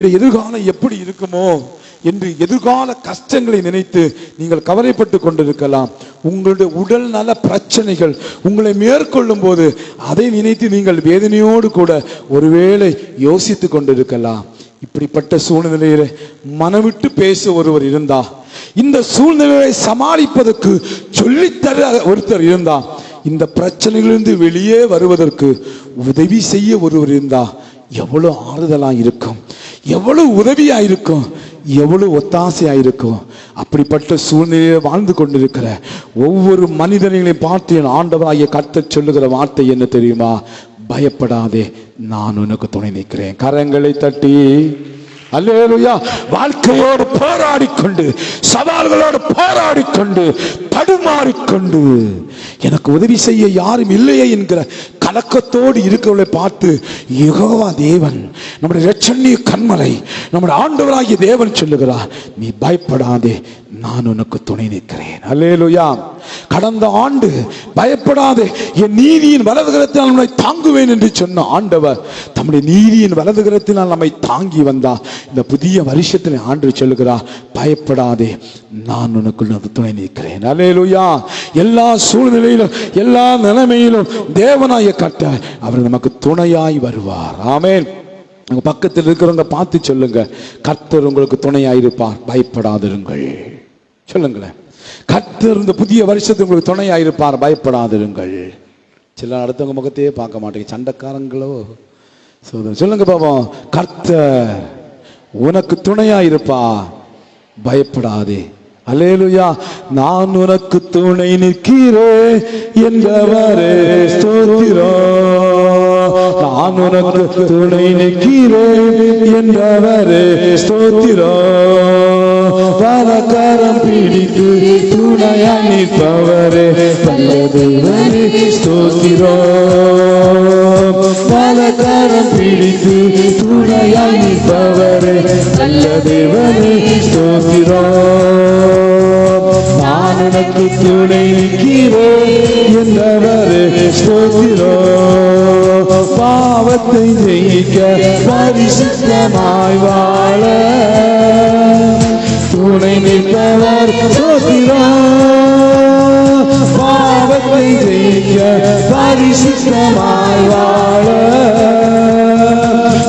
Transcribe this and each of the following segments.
எதிர்காலம் எப்படி இருக்குமோ என்று எதிர்கால கஷ்டங்களை நினைத்து நீங்கள் கவலைப்பட்டு கொண்டிருக்கலாம். உங்களுடைய உடல் நல பிரச்சனைகள் உங்களை மேற்கொள்ளும் போது அதை நினைத்து நீங்கள் வேதனையோடு கூட ஒருவேளை யோசித்து கொண்டிருக்கலாம். இப்படிப்பட்ட சூழ்நிலையில மனவிட்டு பேச ஒருவர் இருந்தா, இந்த சூழ்நிலையை சமாளிப்பதற்கு சொல்லித்தர ஒருத்தர் இருந்தா, இந்த பிரச்சனைகளிலிருந்து வெளியே வருவதற்கு உதவி செய்ய ஒருவர் இருந்தா எவ்வளவு ஆறுதலா இருக்கும், எவ்வளவு உதவியா இருக்கும், எவ்வளவு ஒத்தாசையா இருக்கும். அப்படிப்பட்ட சூழ்நிலையை வாழ்ந்து கொண்டிருக்கிற ஒவ்வொரு மனிதர்களையும் பார்த்து என் ஆண்டவராகிய கர்த்தர் சொல்லுகிற வார்த்தை என்ன தெரியுமா? பயப்படாதே, நான் உனக்கு துணை நிற்கிறேன். கரங்களை தட்டி அல்லேலூயா. வாழ்க்கையோடு போராடிக்கொண்டு, சவால்களோடு போராடிக்கொண்டு, தடுமாறிக்கொண்டு, எனக்கு உதவி செய்ய யாரும் இல்லையே என்கிற கலக்கத்தோடு இருக்கிறவர்களை பார்த்து யெகோவா தேவன், நம்முடைய இரட்சணிய கன்மலை, நம்முடைய ஆண்டவராகிய தேவன் சொல்லுகிறார், நீ பயப்படாதே, நான் உனக்கு துணை நிற்கிறேன். அல்லேலூயா. கடந்த ஆண்டு பயப்படாதே, என் நீதியின் வலதுகரத்தினால் நம்மை தாங்குவேன் என்று சொன்ன ஆண்டவர் தம்முடைய நீதியின் வலதுகரத்தினால் நம்மை தாங்கி வந்தார். இந்த புதிய வருஷத்தில் ஆண்டு சொல்லுகிறார், பயப்படாதே, நான் உனக்கு துணை நிற்கிறேன். அல்லேலூயா. எல்லா சூழ்நிலையிலும் எல்லா நிலைமையிலும் தேவனாய கர்த்தர் அவர் நமக்கு துணையாய் வருவார். ஆமென். உங்க பக்கத்தில் இருக்கிறவங்க பார்த்து சொல்லுங்க, கர்த்தர் உங்களுக்கு துணையாயிருப்பார், பயப்படாதிருங்கள். சொல்லுங்களேன், கர்த்தர் இந்த புதிய வருஷத்துக்கு உங்களுக்கு துணையாயிருப்பார், பயப்படாதிருங்கள். சில அடுத்தவங்க முகத்தையே பார்க்க மாட்டேங்க, சண்டைக்காரங்களோ. சொல்லுங்க பாப்போம், கர்த்தர் உனக்கு துணையாயிருப்பார், பயப்படாதே. அல்லேலூயா. நான் உனக்கு துணை நிற்கிறேன் என்றவரே ஸ்தோத்திரம். நான் உனக்கு துணை நிற்கிறேன் என்றவரே ஸ்தோத்திரம். பலகரம் பிடித்து துணையாய் நிற்பவரே நல்ல தேவனே ஸ்தோத்திரம். பலகரம் பிடித்து துணையாய் நிற்பவரே நல்ல தேவனே ஸ்தோத்திரம். நான் உனக்கு துணை நிற்கிறேன் என்றவரே ஸ்தோத்திரம். பாவத்தை ஜெயிக்க பரிசுத்தமாய் வாழ துணை நிற்பவர் ஸ்தோத்திரம். பாவத்தை ஜெயிக்க பரிசுத்தமாய் வாழ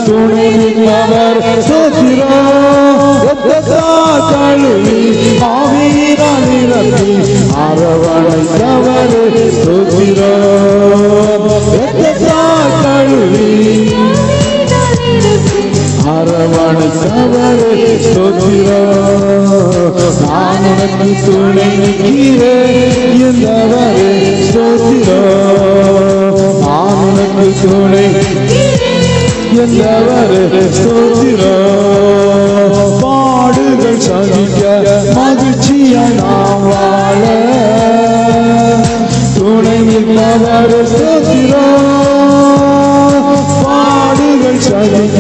துணை நிற்பவர் ஸ்தோத்திரம். கழுவி ஆவியினால் நிரப்பி அரவணைத்தவரே ஸ்தோத்திரம். கழுவி அரவணைத்தவரே ஸ்தோத்திரம். நான் உனக்கு துணை நிற்கிறேன் என்றவரே ஸ்தோத்திரம். நான் உனக்கு துணை என்றவரே ஸ்தோத்திரம். பாடுகள் சகிக்க மகிழ்ச்சியாய் நாம் வாழ துணை நிற்பவர் ஸ்தோத்திரம். பாடுகள் சகிக்க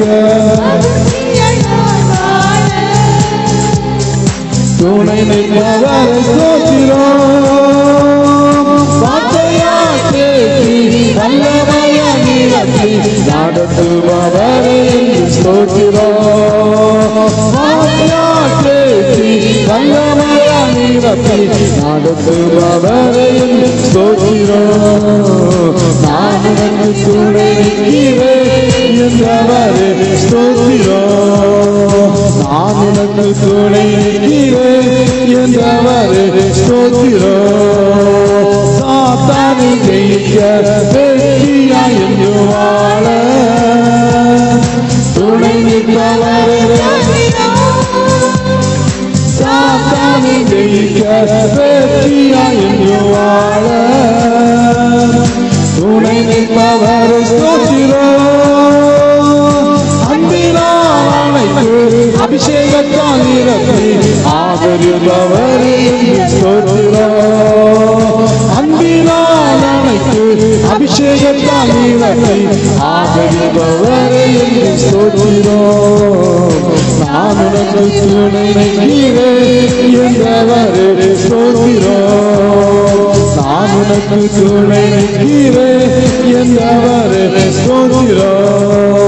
துணை நிற்பவர் ஸ்தோத்திரம். வார்த்தையா கேட்டி வல்லமையா நிரப்பி நடத்துபவரே ஸ்தோத்திரம். வார்த்தையா கேட்டி வல்லமையா நிரப்பி நடத்துபவரே ஸ்தோத்திரம். நான் உனக்கு துணை நிற்கிறேன் என்றவரே ஸ்தோத்திரம். நான் உனக்கு துணை நிற்கிறேன் என்றவரே ஸ்தோத்திரம். சாத்தானை ஜெயிக்க வெற்றியாய் என்று வாழ துணை நிற்பவரே. சாத்தானை ஜெயிக்க வெற்றியாய் என்று வாழ துணை நிற்பவரே ஸ்தோத்திரம். அன்பினால் அனைத்து அபிஷேகத்தால் நிரப்பி ஆதரிப்பவரே ஸ்தோத்திரம். அன்பினால் அனைத்து அபிஷேகத்தால் நிரப்பி ஆதரிப்பவரே ஸ்தோத்திரம். நான் உனக்கு துணை நிற்கிறேன் என்றவரே ஸ்தோத்திரம். நான் உனக்கு துணை நிற்கிறேன் என்றவரே ஸ்தோத்திரம்.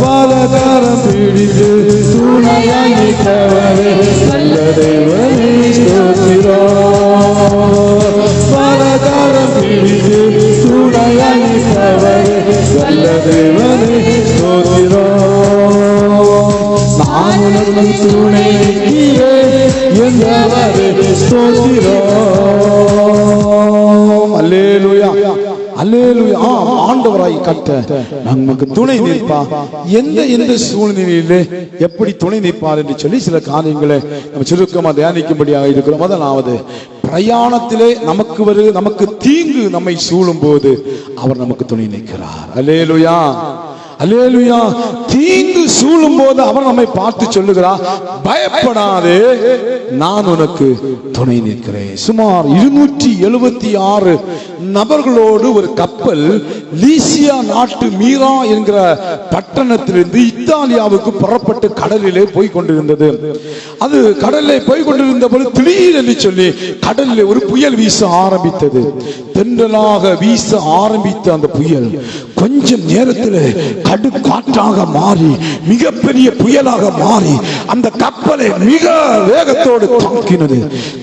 பலகரம் பிடித்து தேவனே ஸ்தோத்திரம். நான் உனக்கு துணை என்றவரே ஸ்தோத்திரம். அல்லேலூயா அல்லேலூயா. ஆண்டவராய் கர்த்தர் நமக்கு துணை நிற்பார். எந்த சூழ்நிலையிலே எப்படி துணை நிற்பார் என்று சொல்லி சில காரியங்களை நம்ம சுருக்கமா தியானிக்கும்படியாக இருக்கிறோம். முதலாவது, பிரயாணத்திலே நமக்கு தீங்கு நம்மை சூழும் போது அவர் நமக்கு துணை நிற்கிறார். அல்லேலூயா அல்லேலூயா. தீங்கு சூழும் போது அவர் நம்மை பார்த்து சொல்லுகிறார், பயப்படாதே, நான் உனக்கு துணை நிற்கிறேன். சுமார் 276 நபர்களோடு ஒரு கப்பல் லீசியா நாட்டு மீரா என்கிற பட்டணத்திலிருந்து இத்தாலியாவுக்கு புறப்பட்டு கடலிலே போய் கொண்டிருந்தது. அது கடலிலே போய் கொண்டிருந்த போது திடீரென்று சொல்லி கடலிலே ஒரு புயல் வீச ஆரம்பித்தது. தென்றலாக வீச ஆரம்பித்த அந்த புயல் கொஞ்சம் நேரத்தில் கடு காற்றாக மாறி மிகப்பெரிய புயலாக மாறி அந்த கப்பலை மிக வேகத்தோடு தாக்கினது.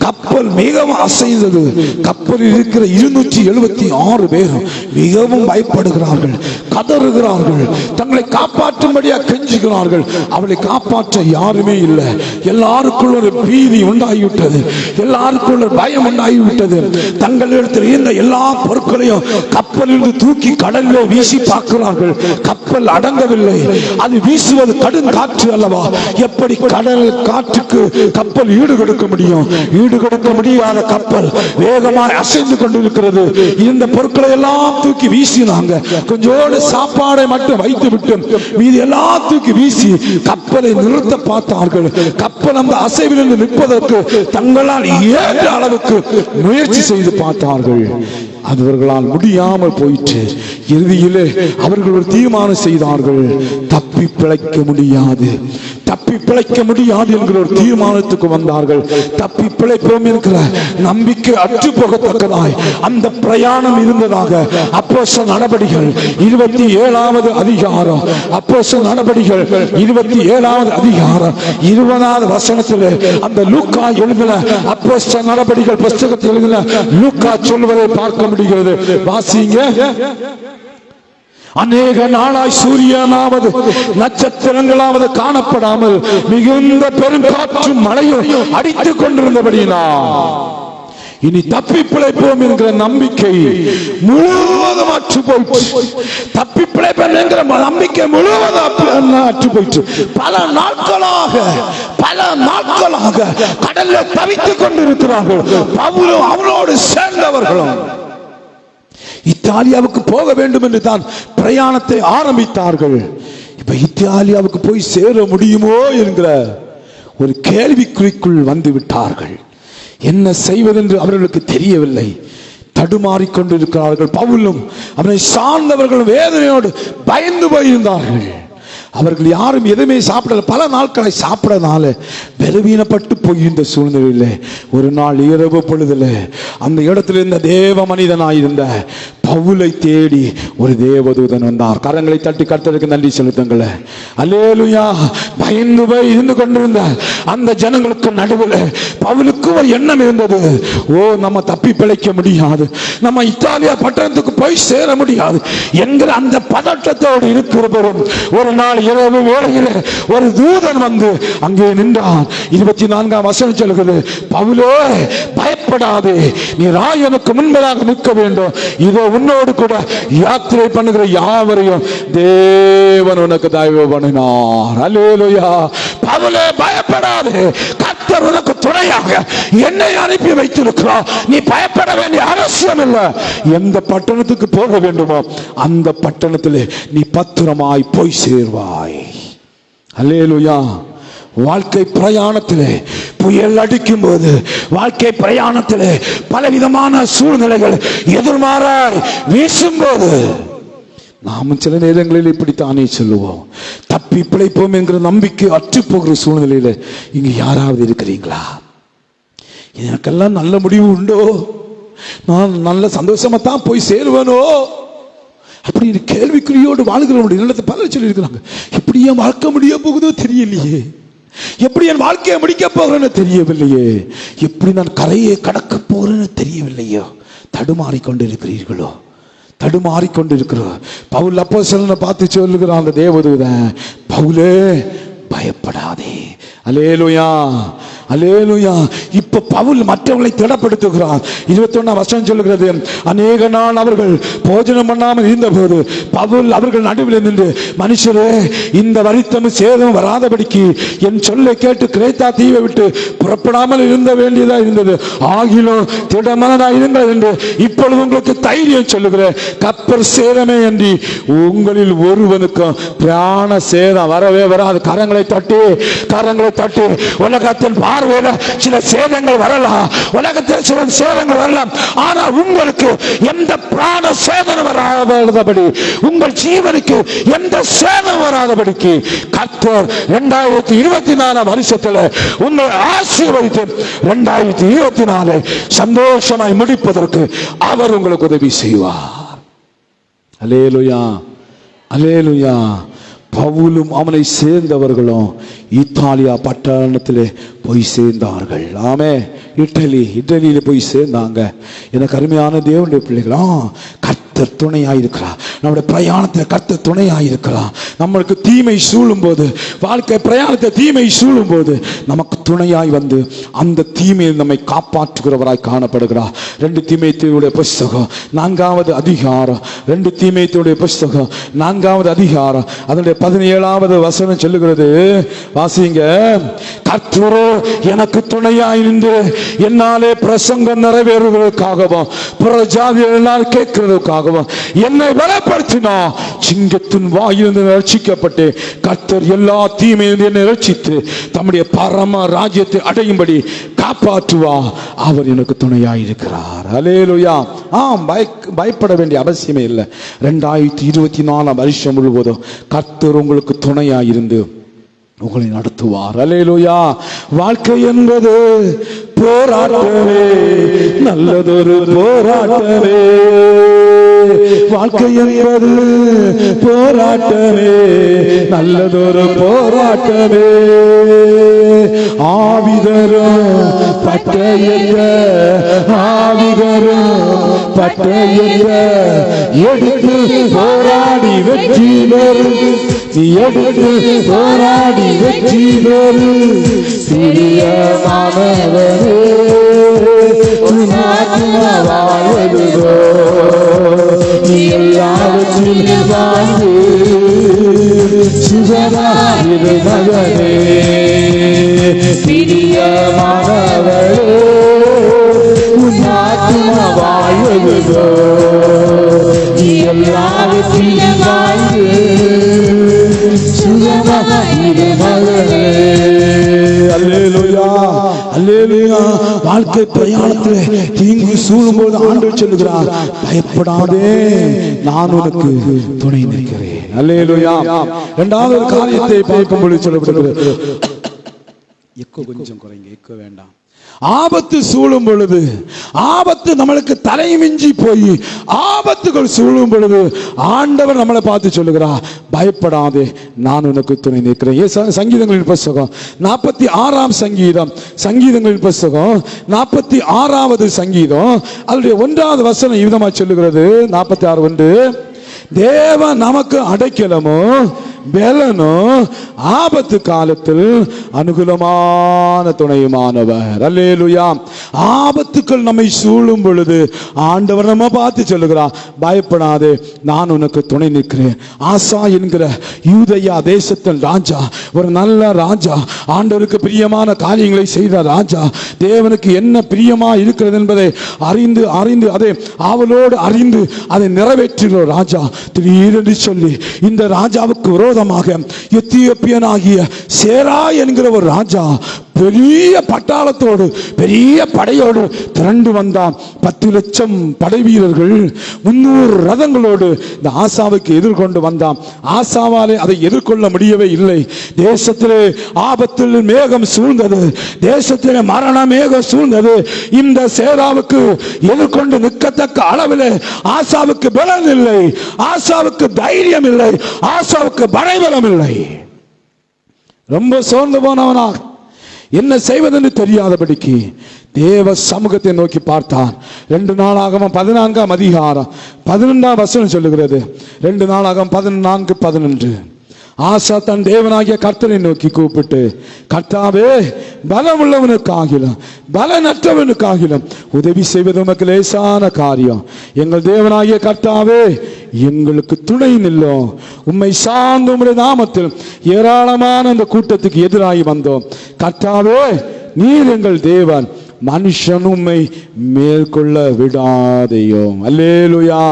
கப்பல் மிகவும் அசைந்தது. கப்பலில் இருக்கிற 276 பேர் மிகவும் பயப்படுகிறார்கள், கதறுகிறார்கள், தங்களை காப்பாற்றும்படியாக கெஞ்சுகிறார்கள். அவளை காப்பாற்ற யாருமே இல்லை. எல்லாருக்குள்ள ஒரு பீதி உண்டாகிவிட்டது, எல்லாருக்குள்ள ஒரு பயம் உண்டாகிவிட்டது. தங்களிடத்தில் இருந்த எல்லா பொருட்களையும் கப்பலில் தூக்கி கடலில் வீசி பார்க்கிறார்கள். கப்பல் அடங்கவில்லை. அது வீசுவது கடும் காற்று அல்லவா? எப்படி கடல் காற்றுக்கு கப்பல் ஈடு கொடுக்க முடியும்? ஈடு கொடுக்க முடியாத கப்பல் வேகமாக அசைந்து கொண்டிருக்கிறது. இந்த பொருட்களை எல்லாம் தூக்கி வீசினாங்க. கொஞ்சோடு சாப்பாடை மட்டும் வைத்து விட்டு மீது எல்லாம் தூக்கி வீசி கப்பலை நிறுத்த பார்த்தார்கள். கப்பல் அந்த அசைவிலிருந்து நிற்பதற்கு தங்களால் ஏற்ற அளவுக்கு முயற்சி செய்து பார்த்தார்கள். அவர்களால் முடியாமல் போயிற்று. இறுதியிலே அவர்கள் ஒரு தீர்மானம் செய்தார்கள், தப்பி பிழைக்க முடியாது, தப்பி பிழைக்க முடியாது என்கிற ஒரு தீர்மானத்துக்கு வந்தார்கள். தப்பி பிழைப்போம் என்கிற நம்பிக்கை அற்று போகத்தக்கதாய் அந்த பிரயாணம் இருந்ததாக அப்போஸ்தலர் நடபடிகள் 27வது அதிகாரம், அப்போஸ்தலர் நடபடிகள் 27வது அதிகாரம் 20வது வசனத்தில் அந்த லூக்கா எழுதின அப்போஸ்தலர் நடபடிகள் புத்தகத்தில் எழுதின லூக்கா சொல்வதை பார்க்க முடிகிறது. வாசிங்க. அநேக நாளாய் சூரியனாவது நட்சத்திரங்களாவது காணப்படாமல் மிகுந்த பெருங்காற்றும் மழையும் அடித்துக் கொண்டிருந்தபடினா இனி தப்பி பிழைப்போம் என்கிற நம்பிக்கை முழுவதும் அற்று போயிற்று. தப்பி பிழைப்போம் என்கிற நம்பிக்கை முழுவதும் அற்று போயிற்று. பல நாட்களாக கடலில் தவித்துக் கொண்டிருக்கிறார்கள். பவுலும் அவனோடு சேர்ந்தவர்களும் இத்தாலியாவுக்கு போக வேண்டும் என்று தான் பிரயாணத்தை ஆரம்பித்தார்கள். இப்ப இத்தாலியாவுக்கு போய் சேர முடியுமோ என்கிற ஒரு கேள்விக்குறிக்குள் வந்து விட்டார்கள். என்ன செய்வதென்று அவர்களுக்கு தெரியவில்லை. தடுமாறிக்கொண்டிருக்கிறார்கள். பவுலும் அவனை சார்ந்தவர்கள் வேதனையோடு பயந்து போயிருந்தார்கள். அவர்கள் யாரும் எதுவுமே சாப்பிடல. பல நாட்களை சாப்பிடனால பலவீனப்பட்டு போயிருந்த சூழ்நிலையில் ஒரு நாள் இரவு பொழுதுல அந்த இடத்துல இருந்த தேவ மனிதனாயிருந்த பவுலை தேடி ஒரு தேவதூதன் வந்தார். கரங்களை தட்டி கர்த்தருக்கு நன்றி செலுத்துங்களே. அல்லேலூயா. பயந்து போய் இருந்து கொண்டிருந்த அந்த ஜனங்களுக்கு நடுவில் பவுலுக்கு ஒரு எண்ணம் இருந்தது. நம்ம தப்பி பிழைக்க முடியாது, நம்ம இத்தாலியா பட்டணத்துக்கு போய் சேர முடியாது என்கிற அந்த பதட்டத்தோடு இருக்கிறவரும் ஒரு நாள் இரவு வேளையில் ஒரு தூதன் வந்து அங்கே நின்றான். 24ஆம் வசனம் சொல்கிறது, பவுலே பயப்படாதே, நீ ராயனுக்கு முன்பதாக நிற்க வேண்டும். இதோ உன்னோடு கூட யாத்திரை பண்ணுகிற யாவரையும் தேவன் உனக்கு தயவு பண்ணினார். அல்லேலூயா. பவுலே பயப்படாதே, கர்த்தர் உனக்கு துணையாக என்னை அனுப்பி வைத்திருக்கிறார். நீ பயப்பட வேண்டிய அவசியம் இல்லை. எந்த பட்டணத்துக்கு போக வேண்டுமோ அந்த பட்டணத்திலே நீ பத்திரமாய் போய் சேர்வாய். அல்லேலூயா. வாழ்க்கை பிரயாணத்திலே புயல் அடிக்கும் போது, வாழ்க்கை பிரயாணத்திலே பலவிதமான சூழ்நிலைகள் எதிர்மாறாய் வீசும் போது நாமும் சில நேரங்களில் இப்படித்தானே சொல்லுவோம். தப்பி பிழைப்போம் என்கிற நம்பிக்கை அற்று போகிற சூழ்நிலையில இங்க யாராவது இருக்கிறீங்களா? எனக்கெல்லாம் நல்ல முடிவு உண்டோ, நான் நல்ல சந்தோஷமா தான் போய் சேருவேனோ அப்படி கேள்விக்குறியோடு வாழ்கிறவனுடைய இல்லத்தை பல சொல்லி இருக்கிறாங்க. எப்படி என் வாழ்க்கை முடிய போகுதோ தெரியலையே, எப்படி என் வாழ்க்கையை முடிக்க போகிறேன்னு தெரியவில்லையே, எப்படி நான் கரையை கடக்க போகிறேன்னு தெரியவில்லையோ, தடுமாறிக்கொண்டு இருக்கிறீர்களோ, தடுமாறிக்கொண்டிருக்கிறார். பவுல் அப்போஸ்தலனை பார்த்து சொல்லுகிறான் அந்த தேவதூதன், பவுலே பயப்படாதே. அல்லேலூயா, அல்லேலூயா. இப்ப பவுல் மற்றவர்களை திடப்படுத்துகிறார். 21ஆம் வசனம் சொல்லுகிறது, அநேக நாள் அவர்கள் போஜனம் பண்ணாமல் இருந்தபோது பவுல் அவர்கள் நடுவில் நின்று, மனுஷரே, இந்த வருத்தமும் சேதம் வராதபடிக்கு என் சொல்லை கேட்டு கிரேத்தா தீவை விட்டு புறப்படாமல் இருந்த வேண்டியதா இருந்தது. ஆகிலும் திடமனதா இருங்கள் என்று இப்பொழுது உங்களுக்கு தைரியம் சொல்லுகிறேன். கப்பர் சேதமே அன்றி உங்களில் ஒருவனுக்கும் பிராண சேதம் வரவே வராது. கரங்களை தட்டி உலகத்தின் பார்வையில சில சேதங்கள் வரலாம், உலகத்தில் சில சேதங்கள் வரலாம், ஆனால் உங்களுக்கு எந்த பிராண சேதம் வராதபடி, உங்கள் ஜீவனுக்கு எந்த சேதம் வராதபடிக்கு கர்த்தர் 2024 வருஷத்தில் உங்களை ஆசீர்வதித்து 2024 சந்தோஷமாய் முடிப்பதற்கு அவர் உங்களுக்கு உதவி செய்வார். அல்லேலூயா, அல்லேலூயா. பவுலும் அவனை சேர்ந்தவர்களும் இத்தாலியா பட்டணத்திலே போய் சேர்ந்தார்கள். ஆமே, இட்டலியில போய் சேர்ந்தாங்க. எனக்கு அருமையான தேவனுடைய பிள்ளைகளா, கர்த்தர் துணையாயிருக்கிறார். நம்முடைய பிரயாணத்தில் கர்த்தர் துணையாயிருக்கிறார். நம்மளுக்கு தீமை சூழும் போது, வாழ்க்கை பிரயாணத்தை தீமை சூழும் போது நமக்கு துணையாய் வந்து அந்த தீமையில் நம்மை காப்பாற்றுகிறவராய் காணப்படுகிறார். 2 தீமோத்தேயுடைய புஸ்தகம் 4வது அதிகாரம், 2 தீமோத்தேயுடைய புஸ்தகம் 4வது அதிகாரம் அதனுடைய 17வது வசனம் சொல்லுகிறது, வாசிங்க. கர்த்தரோ எனக்கு துணையாயிருந்து என்னாலே பிரசங்கம் நிறைவேறுவதற்காகவும் புறஜாதிகள் எல்லாரும் கேட்கிறதுக்காகவும் என்னை பலப்படுத்தினா, சிங்கத்தின் வாயிலிருந்து ரட்சிக்கப்பட்டு கர்த்தர் எல்லா தீமையிலிருந்து என்னை ரட்சித்து தம்முடைய பரம ராஜ்யத்தை அடையும்படி காப்பாற்றுவா. அவர் எனக்கு துணையாயிருக்கிறார். அல்லேலூயா. பயப்பட வேண்டிய அவசியமே இல்லை. 2024 வருஷம் முழுவதும் கர்த்தர் உங்களுக்கு துணையாயிருந்து உங்களை நடத்துவார். அல்லேலூயா. வாழ்க்கை என்பது போராட்டமே, நல்லதொரு போராட்டமே. வாழ்க்கை என்பது போராட்டமே, நல்லதொரு போராட்டமே. ஆவிதரும் பட்டயத்த, ஆவிதரும் பட்டயத்த எடுத்து போராடி வெற்றி பெறு, எடுத்து போராடி வெற்றி பெறு. பிரியமானவரே, வாழ்வதுதோ நீ எல்லாவற்றிலும் வாழ்ந்து சுகமாயிரு மகனே. பிரியமானவரே, உன் ஆத்துமா வாழ்வதுதோ நீ எல்லாவற்றிலும் வாழ்ந்து சுகமாயிரு மகனே. அல்லேலூயா, அல்லேலூயா. வாழ்க்கை பிரயாணத்தில் தீங்கு சூழும்போது ஆண்டவர் சொல்லுகிறார், பயப்படாதே, நான் உனக்கு துணை நிற்கிறேன். அல்லேலூயா. 2வது ஒரு காரியத்தை பார்க்கும்போது சொல்லப்படுகிறது, எக்கோ கொஞ்சம் குறைங்க, எக்கோ வேண்டாம். ஆபத்து சூழும் பொழுது, ஆபத்து நம்மளுக்கு தலைமிஞ்சி போய் ஆபத்துகள் சூழும் பொழுது ஆண்டவர் நம்மளை பார்த்து சொல்லுகிறார், பயப்படாதே, நான் உனக்கு துணை நிற்கிறேன். சங்கீதங்களின் புஸ்தகம் 46ஆம் சங்கீதம், சங்கீதங்களின் புஸ்தகம் 46வது சங்கீதம் அதனுடைய 1வது வசனம் இவ்விதமா சொல்லுகிறது. 46:1, தேவன் நமக்கு அடைக்கலமோ பெலனோ ஆபத்து காலத்தில் அனுகூலமான துணையுமானவர். அல்லேலூயா. ஆபத்துக்கள் நம்மை சூழும் பொழுது ஆண்டவர் நம்ம பார்த்து சொல்லுகிறார், பயப்படாதே, நான் உனக்கு துணை நிற்கிறேன். ஆசா என்கிற யூதயா தேசத்தின் ராஜா, ஒரு நல்ல ராஜா, ஆண்டவருக்கு பிரியமான காரியங்களை செய்த ராஜா, தேவனுக்கு என்ன பிரியமா இருக்கிறது என்பதை அறிந்து அறிந்து அதை அவளோடு அறிந்து அதை நிறைவேற்றுகிற ராஜா திடீரென்று சொல்லி இந்த ராஜாவுக்கு விரோதமாக எத்தியோப்பியனாகிய சேரா என்கிற ஒரு ராஜா பெரிய பட்டாளத்தோடு பெரிய படையோடு திரண்டு வந்தான். 10 லட்சம் படை வீரர்கள் 300 ரதங்களோடு இந்த ஆசாவுக்கு எதிர்கொண்டு வந்தான். ஆசாவாலே அதை எதிர்கொள்ள முடியவே இல்லை. தேசத்திலே ஆபத்தில் மேகம் சூழ்ந்தது, தேசத்திலே மரண மேகம் சூழ்ந்தது. இந்த சேராவுக்கு எதிர்கொண்டு நிற்கத்தக்க அளவில் ஆசாவுக்கு பலம் இல்லை, ஆசாவுக்கு தைரியம் இல்லை, ஆசாவுக்கு படைபலம் இல்லை. ரொம்ப சோர்ந்து போனவனாக என்ன செய்வதென்று தெரியாதபடிக்கு தேவ சமூகத்தை நோக்கி பார்த்தான். 2 நாளாகமம் 14ஆம் அதிகாரம் 11ஆம் வசனம் சொல்லுகிறது. 2 நாளாகமம் 14:11. ஆசா தன் தேவனாகிய கர்த்தரை நோக்கி கூப்பிட்டு, கர்த்தாவே, பலமுள்ளவனுக்காகிலும் பலனற்றவனுக்காகிலும் உதவி செய்வது உமக்கு லேசான காரியம். எங்கள் தேவனாகிய கர்த்தாவே, எங்களுக்கு துணை நில்லும். உம்மை சார்ந்த உம்முடைய நாமத்தில் ஏராளமான அந்த கூட்டத்துக்கு எதிராகி வந்தோம். கர்த்தாவே, நீர் எங்கள் தேவன், மனுஷன் உம்மை மேற்கொள்ள விடாதையும். அல்லேலூயா.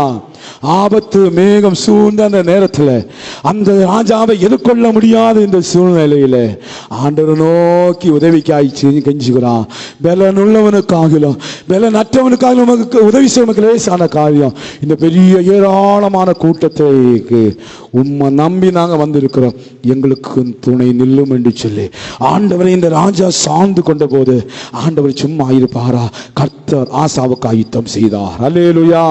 ஆபத்து மேகம் சூழ்ந்த அந்த நேரத்தில் அந்த ராஜாவை எதிர்கொள்ள முடியாத இந்த சூழ்நிலையில ஆண்டவரை நோக்கி உதவிக்காய் கெஞ்சுகிறான். பலனுள்ளவனுக்காகிலும் பலனற்றவனுக்காகிலும் நமக்கு உதவி செய்ய லேசான காரியம். இந்த பெரிய ஏராளமான கூட்டத்தைக்கு உம்மை நம்பி நாங்க வந்திருக்கிறோம், எங்களுக்கு துணை நில்லும் என்று சொல்லி ஆண்டவரை இந்த ராஜா சார்ந்து கொண்ட போது ஆண்டவர் சும்மா இருப்பாரா? கர்த்தர் ஆசாவுக்கு ஆயுத்தம் செய்தார். அல்லேலூயா.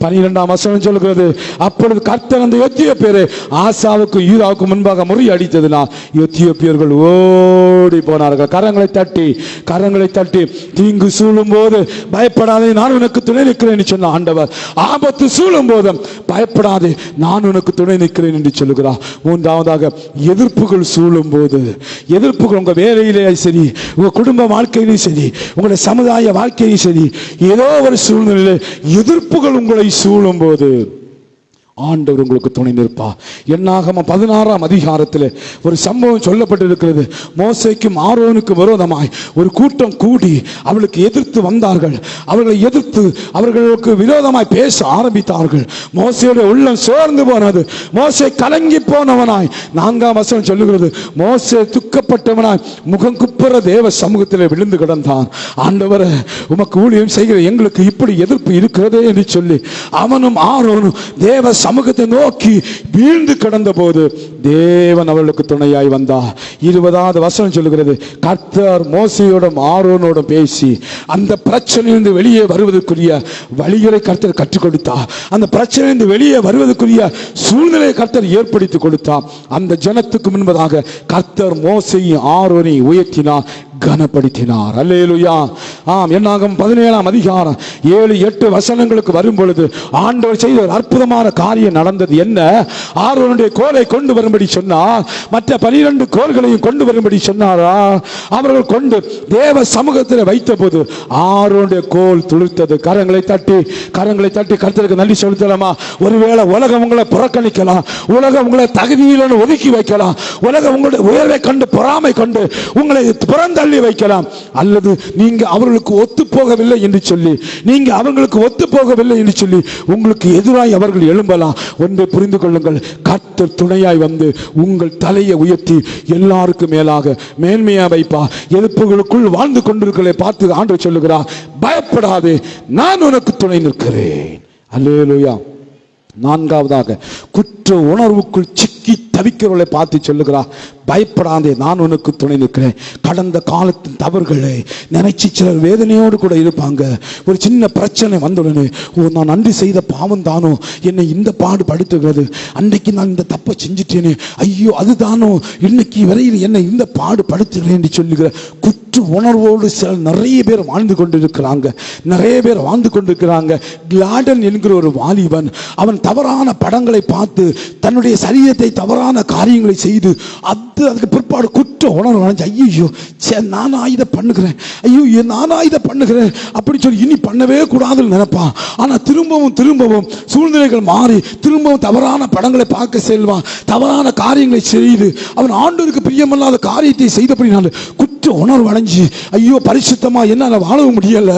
12ஆம் வசனம் சொல்கிறது, அப்பொழுது கர்த்தர் அந்த எத்தியோப்பியரை ஆசாவுக்கு யூதாவுக்கு முன்பாக முறியடித்ததினால் எத்தியோப்பியர்கள் ஓடி போனார்கள். கரங்களை தட்டி தீங்கு சூழும் போது பயப்படாதே, நான் உனக்கு துணை நிற்கிறேன் சொன்ன ஆண்டவர், ஆபத்து சூழும் போதும் பயப்படாதே, நான் உனக்கு துணை நிற்கிறேன் என்று சொல்லுகிறார். மூன்றாவதாக, எதிர்ப்புகள் சூழும் போது, எதிர்ப்புகள் உங்க வேலையிலே சரி, உங்க குடும்ப வாழ்க்கையிலும் சரி, உங்களுடைய சமுதாய வாழ்க்கையிலும் சரி, ஏதோ ஒரு சூழ்நிலையில் எதிர்ப்புகள் உங்களை சூழும் போது ஆண்டவர் உங்களுக்கு துணை நிற்பார். என்னாகமம் 16ஆம் அதிகாரத்தில் ஒரு சம்பவம் சொல்லப்பட்டிருக்கிறது. மோசேக்கும் ஆரோனுக்கும் விரோதமாய் ஒரு கூட்டம் கூடி அவளுக்கு எதிர்த்து வந்தார்கள். அவர்களை எதிர்த்து அவர்களுக்கு விரோதமாய் பேச ஆரம்பித்தார்கள். மோசேயுடைய உள்ளம் சோர்ந்து போனது. மோசே கலங்கி போனவனாய் 4ஆம் வசனம் சொல்லுகிறது, மோசே துக்கப்பட்டவனாய் முகம் குப்புற தேவ சமூகத்தில் விழுந்து கிடந்தான். ஆண்டவரே, உமக்கு ஊழியம் செய்கிற எங்களுக்கு இப்படி எதிர்ப்பு இருக்கிறதே என்று சொல்லி அவனும் ஆரோனும் தேவ சமூகத்தை நோக்கி வீழ்ந்து கிடந்த போது தேவன் அவளுக்கு துணையாய் வந்தார். 20ஆவது வசனம் சொல்லுகிறது, கர்த்தர் மோசேயோடும் ஆரோனோடும் பேசி அந்த பிரச்சனையிலிருந்து வெளியே வருவதற்குரிய வழிகளை கர்த்தர் கற்றுக் கொடுத்தார். அந்த பிரச்சனையிலிருந்து வெளியே வருவதற்குரிய சூழ்நிலையை கர்த்தர் ஏற்படுத்தி கொடுத்தார். அந்த ஜனத்துக்கு முன்பதாக கர்த்தர் மோசேயும் ஆரோனையும் உயர்த்தினார், கனப்படுத்தினார். அல்லேலூயா. ஆம். என்னாகும் 17ஆம் அதிகாரம் 7-8 வசனங்களுக்கு வரும் பொழுது ஆண்டவர் செய்த ஒரு அற்புதமான காரியம் நடந்தது. என்ன? ஆரோனுடைய கோலை கொண்டு வரும்படி சொன்னார், மற்ற 12 கோல்களையும் கொண்டு வரும்படி சொன்னாரா? அவர்கள் கொண்டு தேவ சமூகத்தில் வைத்த போது ஆரோனுடைய கோல் துளிர்த்தது. கரங்களை தட்டி கர்த்தருக்கு நன்றி செலுத்தலாமா? ஒருவேளை உலகம் உங்களை புறக்கணிக்கலாம், உலகம் உங்களை தகுதியில் ஒதுக்கி வைக்கலாம், உலகம் உங்களுடைய உயர்வை கண்டு பொறாமை கொண்டு உங்களை புறந்த வைக்கலாம், அல்லது நீங்க அவர்களுக்கு ஒத்து போகவில்லை என்று சொல்லி, நீங்க அவர்களுக்கு ஒத்து போகவில்லை என்று சொல்லி உங்களுக்கு எதிராய் அவர்கள் எழும்பலாம். ஒன்றை புரிந்து கொள்ளுங்கள், கர்த்தர் துணையாய் வந்து உங்கள் தலையை உயர்த்தி எல்லாருக்கும் மேலாக மேன்மையா வைப்பா. எதிர்ப்புகளுக்குள் வாழ்ந்து கொண்டிருக்கிறதை பார்த்து ஆண்டவர் சொல்லுகிறார், பயப்படாதே, நான் உனக்கு துணை நிற்கிறேன். அல்லேலூயா. 4ஆவதாக, குற்ற உணர்வுக்குள் சிக்கி தவிக்கிறவர்களை பார்த்து சொல்லுகிறார், பயப்படாதே, நான் உனக்கு துணை நிற்கிறேன். கடந்த காலத்தின் தவறுகளை நினைச்சு சிலர் வேதனையோடு கூட இருப்பாங்க. ஒரு சின்ன பிரச்சனை வந்தவுடனே, ஓ, நான் நன்றி செய்த பாவம் தானோ என்னை இந்த பாடு படுத்துகிறது, அன்றைக்கு நான் இந்த தப்பை செஞ்சுட்டேனே, ஐயோ அதுதானோ இன்னைக்கு வரையில் என்னை இந்த பாடு படுத்துகிறேன் என்று சொல்லுகிற குற்ற உணர்வோடு சிலர் நிறைய பேர் வாழ்ந்து கொண்டிருக்கிறாங்க. கிளாடன் என்கிற ஒரு வாலிபன், அவன் தவறான படங்களை பார்த்து தன்னுடைய சரீரத்தை தவறான காரியங்களை செய்து அதுக்கு பிற்பாடு குற்ற உணர்வு அடைஞ்சு, ஐயோ நானா இதை பண்ணுகிறேன், ஐயோ நானா இதை பண்ணுகிறேன் அப்படி சொல்லி இனி பண்ணவே கூடாதுன்னு நினைப்பான். ஆனா திரும்பவும் சூழ்நிலைகள் மாறி திரும்பவும் தவறான படங்களை பார்க்க செல்வான். தவறான காரியங்களை செய்து அவன் ஆண்டவருக்கு பிரியமில்லாத காரியத்தை செய்தபடினால குற்ற உணர்வு அடைஞ்சு, ஐயோ பரிசுத்தமா என்னால வாழவும் முடியல,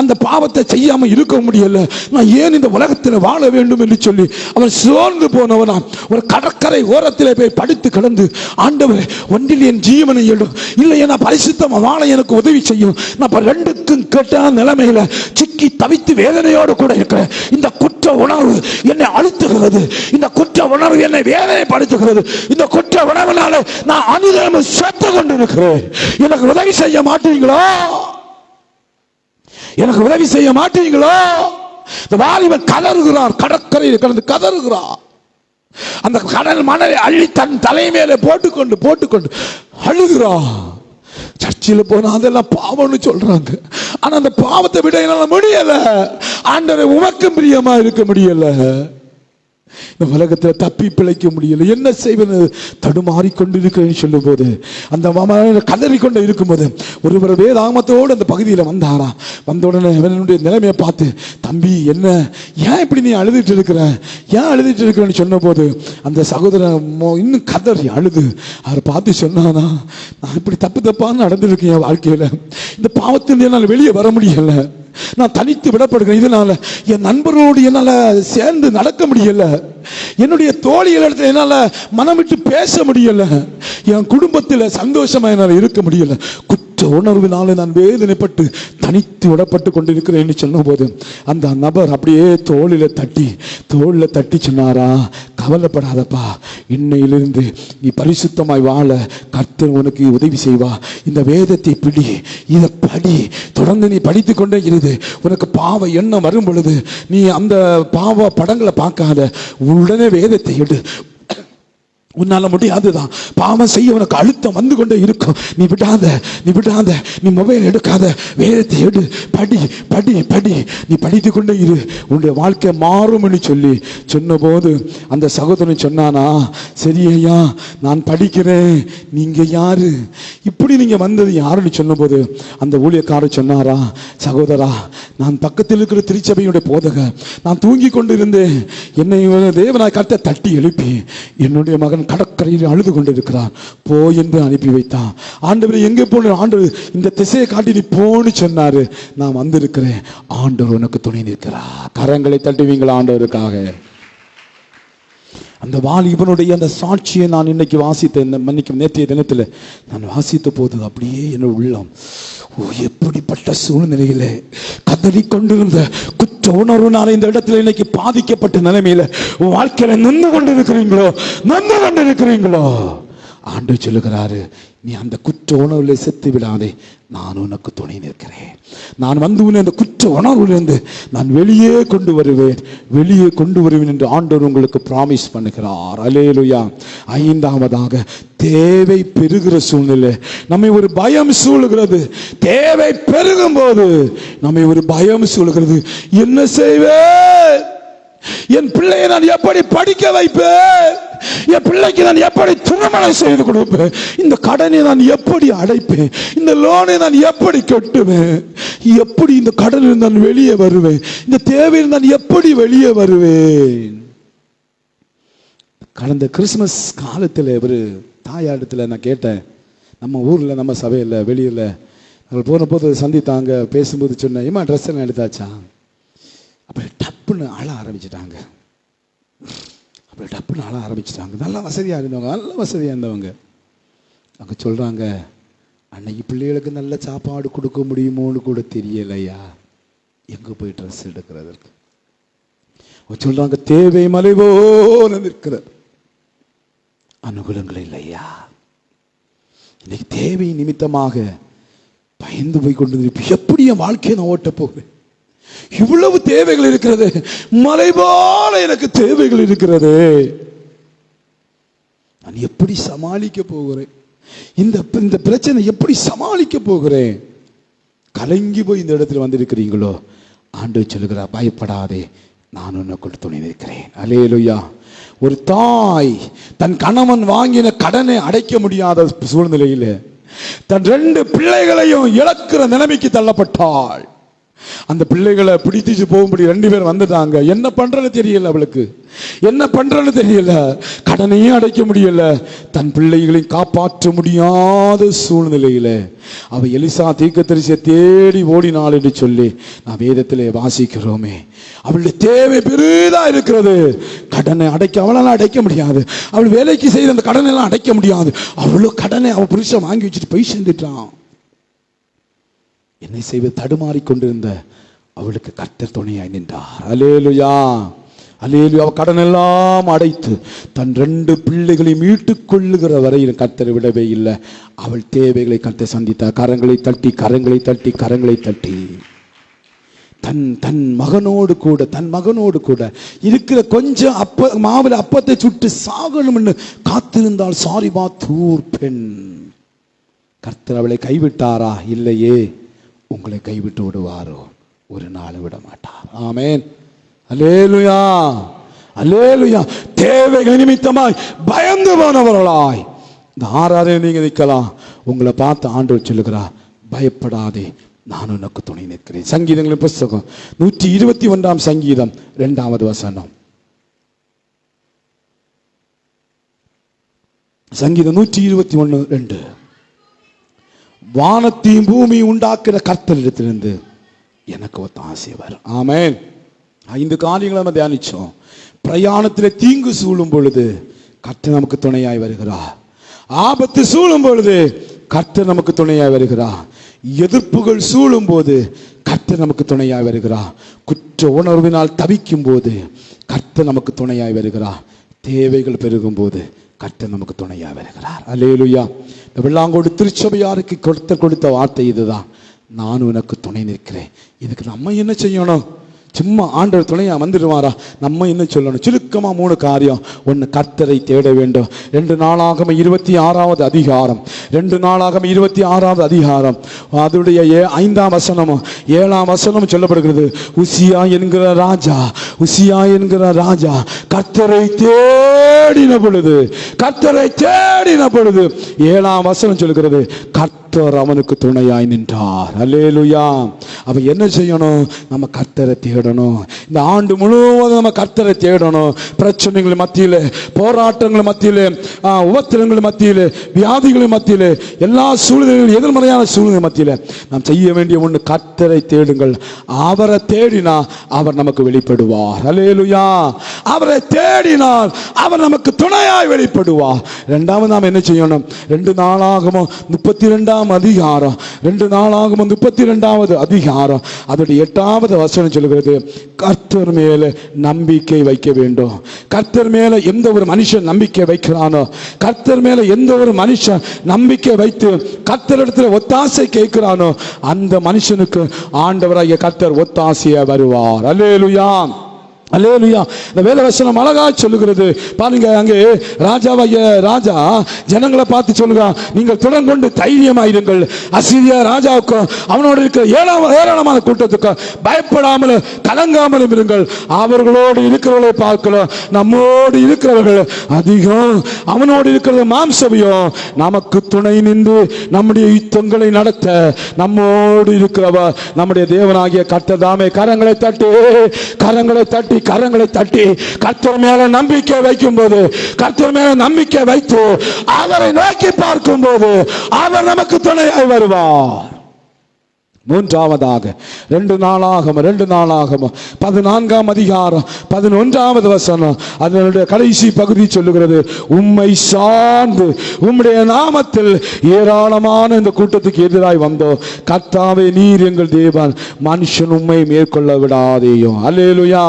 அந்த பாவத்தை செய்யாம இருக்க முடியல, நான் ஏன் இந்த உலகத்தில் வாழ வேண்டும் என்று சொல்லி அவன் சோர்ந்து போனவனா ஒரு கடற்கரை ஓரத்திலே போய் படுத்து கிடந்து, ஆண்டவரே ஒன்றில் என் ஜீவனை எடு, இல்லை நான் பரிசுத்தமா வாழ எனக்கு உதவி செய்யும், நான் ரெண்டுக்கும் கெட்டான நிலைமையில சிக்கி தவித்து வேதனையோடு கூட இருக்கிறேன், இந்த குற்ற உணர்வு என்னை அழுத்துகிறது, இந்த குற்ற உணர்வு என்னை வேதனைப்படுத்துகிறது, இந்த குற்ற உணர்வினால நான் அனுதினமும் செத்து கொண்டிருக்கிறேன், எனக்கு உதவி செய்ய மாட்டீங்களோ, எனக்கு உதவி செய்ய மாட்டீங்களோ? இந்த வாலிபன் கதறுகிறார், கடற்கரையில் கிடந்து கதறுகிறார். அந்த கடல் மணலை அள்ளி தன் தலை மேலே போட்டுக்கொண்டு அழுகிறார். சர்ச்சில் போனா அதெல்லாம் பாவம்னு சொல்றாங்க, ஆனா அந்த பாவத்தை விட என்னால முடியல. ஆண்டவரே உமக்கும் பிரியமா இருக்க முடியல. இந்த உலகத்துல தப்பி பிழைக்க முடியல, என்ன செய்வது, தடுமாறி கொண்டிருக்கிறேன்னு சொல்லும் போது, அந்த கதறி கொண்டு இருக்கும்போது ஒருவர் வேதாகமத்தோடு அந்த பகுதியில் வந்தாரா. வந்த உடனே அவனுடைய நிலைமையை பார்த்து, தம்பி என்ன, ஏன் இப்படி நீ அழுதுட்டு இருக்கிற, ஏன் அழுதுட்டு இருக்கிறன்னு சொன்ன போது அந்த சகோதரன் இன்னும் கதறி அழுது அவர் பார்த்து சொன்னானா, நான் இப்படி தப்பான்னு நடந்திருக்கேன் என் வாழ்க்கையில, இந்த பாவத்தில் என்னால் வெளியே வர முடியல, நான் தனித்து விடப்படுகிறேன், இதனால என் நண்பரோடு என்னால சேர்ந்து நடக்க முடியல, என்னுடைய தோழிகளிடத்தில் என்னால மனம் விட்டு பேச முடியல, என் குடும்பத்தில் சந்தோஷமா என்னால் இருக்க முடியல, குற்ற உணர்வினால நான் வேதனைப்பட்டு தனித்து விடப்பட்டு கொண்டிருக்கிறேன் சொன்ன போது அந்த நபர் அப்படியே தோளில தட்டி சொன்னாரா, கவலைப்படாதப்பா, இன்னையிலிருந்து நீ பரிசுத்தமாய் வாழ கர்த்தர் உனக்கு உதவி செய்வா, இந்த வேதத்தை பிடி, இதை படி, தொடர்ந்து நீ படித்துக் கொண்டே இரு, உனக்கு பாவ எண்ணம் வரும் பொழுது நீ அந்த பாவ படங்களை பார்க்காத, உடனே வேதத்தை எடு, உன்னால முடியாதுதான், பாவம் செய்ய உனக்கு அழுத்தம் வந்து கொண்டே இருக்கும், நீ விடாத, நீ மொபைல் எடுக்காத, வேதத்தை எடு, படி, நீ படித்து கொண்டே இரு, உன்னுடைய வாழ்க்கை மாறும்னு சொன்ன போது அந்த சகோதரன் சொன்னானா, சரி ஐயா நான் படிக்கிறேன், நீங்க யாரு, இப்படி நீங்க வந்தது யாருன்னு சொன்ன போது அந்த ஊழியக்காரர் சொன்னாரா, சகோதரா நான் பக்கத்தில் இருக்கிற திருச்சபையுடைய போதகர், நான் தூங்கி கொண்டிருந்தேன், என்னை தேவனாய் கர்த்தர் தட்டி எழுப்பி என்னுடைய மகன் கடற்கரையில் அழுது கொண்டிருக்கிறார், போ என்று அனுப்பி வைத்தான், ஆண்டவரை எங்கே போன, ஆண்டவர் இந்த திசையை காட்டி நீ போன்னு சொன்னாரு, நான் வந்திருக்கிறேன், ஆண்டவர் உனக்கு துணை நிற்கிறார், கரங்களை தட்டுவீங்களா ஆண்டவருக்காக. அந்த வாலிபனுடைய அந்த சாட்சியை நான் இன்னைக்கு வாசித்த, மன்னிக்கும் நேற்றைய தினத்தில் நான் வாசித்த போது அப்படியே என்ன உள்ளம், எப்படிப்பட்ட சூழ்நிலையில கதறி கொண்டிருந்த குற்ற உணர்வுனால இந்த இடத்துல இன்னைக்கு பாதிக்கப்பட்ட நிலைமையில வாழ்க்கையில நின்று கொண்டிருக்கிறீங்களோ, ஆண்டவர் சொல்லுகிறாரு, நீ அந்த குற்ற உணர்வுல செத்து விடாதே, நான் உனக்கு துணை நிற்கிறேன், நான் வந்து உன்னை அந்த குற்ற உணர்விலிருந்து நான் வெளியே கொண்டு வருவேன் என்று ஆண்டவர் உங்களுக்கு பிராமிஸ் பண்ணுகிறார். அல்லேலூயா. ஐந்தாவதாக, தேவை பெருகிற சூழ்நிலை நம்மை ஒரு பயம் சூழுகிறது, தேவை பெருகும் போது நம்மை ஒரு பயம் சூழுகிறது, என்ன செய்வேன், என் பிள்ளையை நான் எப்படி படிக்க வைப்பேன், என் பிள்ளைக்கு நான் எப்படி திருமணம் செய்து கொடுப்பேன், இந்த கடனை நான் எப்படி அடைப்பேன், இந்த லோனை நான் எப்படி கட்டுவேன், எப்படி இந்த கடனில் நான் வெளியே வருவேன், இந்த தேவையில் நான் எப்படி வெளியே வருவேன். கடந்த கிறிஸ்துமஸ் காலத்தில் ஒரு தாயாரிடத்தில் நான் கேட்டேன், நம்ம ஊரில் நம்ம சபையில் வெளியில் நாங்கள் போன போது சந்தித்தாங்க, பேசும்போது சொன்னேன், ஏமா ட்ரெஸ் எல்லாம் எடுத்தாச்சா, அப்படி டப்புன்னு அழ ஆரம்பிச்சிட்டாங்க. நல்லா வசதியாக இருந்தவங்க அங்கே சொல்கிறாங்க, அன்னைக்கு பிள்ளைகளுக்கு நல்ல சாப்பாடு கொடுக்க முடியுமோன்னு கூட தெரியலையா, எங்கே போய் ட்ரெஸ் எடுக்கிறதற்கு. சொல்கிறாங்க, தேவை மலை போல நிற்கிற அனுகூலங்கள் இல்லையா, இன்னைக்கு தேவை நிமித்தமாக பயந்து போய் கொண்டு எப்படி என் வாழ்க்கையை நான் ஓட்ட போகிறேன், இவ்வளவு தேவைகள் இருக்கிறது, மலை போல எனக்கு தேவைகள் இருக்கிறது, நான் எப்படி சமாளிக்க போகிறேன், இந்த பிரச்சனை எப்படி சமாளிக்க போகிறேன், கலங்கி போய் இந்த இடத்துல வந்திருக்கிறீங்களோ, ஆண்டவர் சொல்லுகிறார், பயப்படாதே, நான் உனக்குள் துணை நிற்கிறேன். அல்லேலூயா. ஒரு தாய் தன் கணவன் வாங்கின கடனை அடைக்க முடியாத சூழ்நிலையில் தன் 2 பிள்ளைகளையும் இழக்கிற நிலைமைக்கு தள்ளப்பட்டாள். அந்த பிள்ளைகளை பிடித்து போகும்படி 2 பேர் வந்துட்டாங்க. என்ன பண்றன்னு தெரியல, அவளுக்கு என்ன பண்றன்னு தெரியல, கடனையும் அடைக்க முடியல, தன் பிள்ளைகளையும் காப்பாற்ற முடியாத சூழ்நிலையில அவ எலிசா தீர்க்கதரிசியை தேடி ஓடினாள் என்று சொல்லி நான் வேதத்திலே வாசிக்கிறோமே. அவளுடைய தேவை பெரிதா இருக்கிறது, கடனை அவளால் அடைக்க முடியாது, அவள் வேலைக்கு செய்த அந்த கடனை எல்லாம் அடைக்க முடியாது, அவ்வளவு கடனை அவள் புருஷன் வாங்கி வச்சுட்டு போய் சேர்ந்துட்டான். என்னை செய்வது தடுமாறி கொண்டிருந்த அவளுக்கு கர்த்தர் துணையாய் நின்றார். அல்லேலூயா, அல்லேலூயா. கடன் எல்லாம் அடைத்து தன் 2 பிள்ளைகளை மீட்டுக் கொள்ளுகிற வரையில் கர்த்தரை விடவே இல்லை. அவள் தேவைகளை கர்த்தர் சந்தித்தார். கரங்களை தட்டி தன் மகனோடு கூட இருக்கிற கொஞ்சம் மாவில் அப்பத்தை சுட்டு சாகணும்னு காத்திருந்தால் சாரிபா தூர் பெண். கர்த்தர் அவளை கைவிட்டாரா? இல்லையே. உங்களை கைவிட்டு விடுவாரோ? ஒரு நாள் விட மாட்டார். ஆமென். அல்லேலூயா, அல்லேலூயா. தேவைகள் நிமித்தமாய் பயந்து போனவர்களாய் இந்த ஆறாரே நீங்க நிற்கலாம். உங்களை பார்த்து ஆண்டவர் சொல்லுகிறார், பயப்படாதே, நான் உனக்கு துணை நிற்கிறேன். சங்கீதங்களின் புஸ்தகம் 121 சங்கீதம் 2வது வசனம். சங்கீதம் 121:2. வானத்தையும் பூமி உண்டாக்குற கர்த்தரிடத்திலிருந்து எனக்கு ஒத்தாசை வரும். ஆமென். 5 காரியங்களை நம்ம தியானிச்சோம். பிரயாணத்தில் தீங்கு சூழும் பொழுது கர்த்தர் நமக்கு துணையாய் வருகிறார். ஆபத்து சூழும் பொழுது கர்த்தர் நமக்கு துணையாய் வருகிறார். எதிர்ப்புகள் சூழும் போது கர்த்தர் நமக்கு துணையாய் வருகிறார். குற்ற உணர்வினால் தவிக்கும் போது கர்த்தர் நமக்கு துணையாய் வருகிறார். தேவைகள் பெருகும் போது கர்த்தர் நமக்கு துணையாய் வருகிறார். அல்லேலூயா. இந்த வெள்ளாங்கோடு திருச்சபையாருக்கு கொடுத்த வார்த்தை இதுதான், நான் உனக்கு துணை நிற்கிறேன். இதுக்கு நம்ம என்ன செய்யணும்? சும்மா ஆண்டவர் துணையா வந்துடுவாரா? நம்ம என்ன சொல்லணும்? சுருக்கமா 3 காரியம். 1, கர்த்தரை தேட வேண்டும். 2 நாளாகமம் 26வது அதிகாரம், 2 நாளாகமம் 26வது அதிகாரம் அதனுடைய 5ஆம் வசனமும் 7ஆம் வசனமும் சொல்லப்படுகிறது. உசியா என்கிற ராஜா கர்த்தரை தேடின பொழுது 7ஆம் வசனம் சொல்லுகிறது, கர்த்தர் அவனுக்கு துணையாய் நின்றார். அல்லேலூயா. அவ என்ன செய்யணும்? நம்ம கர்த்தரை தேடணும். இந்த ஆண்டு முழுவதும் நம்ம கர்த்தரை தேடணும். பிரச்சனைகள் மத்தியிலே, போராட்டங்கள் மத்தியிலே, உபத்திரங்கள் மத்தியிலே, வியாதிகள் மத்தியிலே, எல்லா சூழ்நிலைகளும், எதிர்மறையான சூழ்நிலை மத்தியிலே நாம் செய்ய வேண்டிய ஒன்று, கர்த்தரை தேடுங்கள். அவரை தேடினா அவர் நமக்கு வெளிப்படுவார். அல்லேலூயா. அவரை தேடினால் அவர் நமக்கு துணையாய் வெளிப்படுவார். 2வது நாம் என்ன செய்யணும்? 2 நாளாகமம் 32ஆம் அதிகாரம், 2 நாளாகமம் 32வது அதிகாரம் அதோடைய 8வது வசனம் சொல்லுகிறது, கர்த்தர் மேல நம்பிக்கை வைக்க வேண்டும். கர்த்தர் மேல எந்த ஒரு மனுஷன் நம்பிக்கை வைக்கிறானோ, கர்த்தர் மேல எந்த ஒரு மனுஷன் நம்பிக்கை வைத்து கர்த்தரிடத்துல ஒத்தாசை கேட்கிறானோ, அந்த மனுஷனுக்கு ஆண்டவராகிய கர்த்தர் ஒத்தாசையா வருவார். அல்லேலூயா, அல்லேலூயா. இந்த வேதவசனம் அழகா சொல்லுகிறது பாருங்க. அங்கே ராஜா ஜனங்களை பார்த்து சொல்லுகிறான், நீங்கள் தொடர்ந்து தைரியமாயிருங்கள். அசீரியா ராஜாவுக்கும் அவனோடு இருக்கிற ஏராளமான கூட்டத்துக்கும் பயப்படாமல் கலங்காமலும் இருங்கள். அவர்களோடு இருக்கிறவர்களை பார்க்கலாம், நம்மோடு இருக்கிறவர்கள் அதிகம். அவனோடு இருக்கிற மாம்சவியம் நமக்கு துணை நின்று நம்முடைய யுத்தங்களை நடத்த நம்மோடு இருக்கிறவர் நம்முடைய தேவனாகிய கர்த்தர் தாமே. கரங்களை தட்டி கர்த்தர் மேல நம்பிக்கை வைக்கும் போது, கர்த்தர் மேல நம்பிக்கை வைத்து அவரை நோக்கி பார்க்கும் போது அவர் நமக்கு துணையாய் வருவார். 3வதாக 2 நாளாகமம் 14ஆம் அதிகாரம் 11வது வசனம் அதனுடைய கடைசி பகுதி சொல்லுகிறது, உம்மை சார்ந்து உம்முடைய நாமத்தில் ஏராளமான இந்த கூட்டத்துக்கு எதிராய் வந்தோம். கர்த்தாவே, நீர் எங்கள் தேவன், மனுஷன் உம்மை மேற்கொள்ள விடாதேயும். அல்லேலூயா.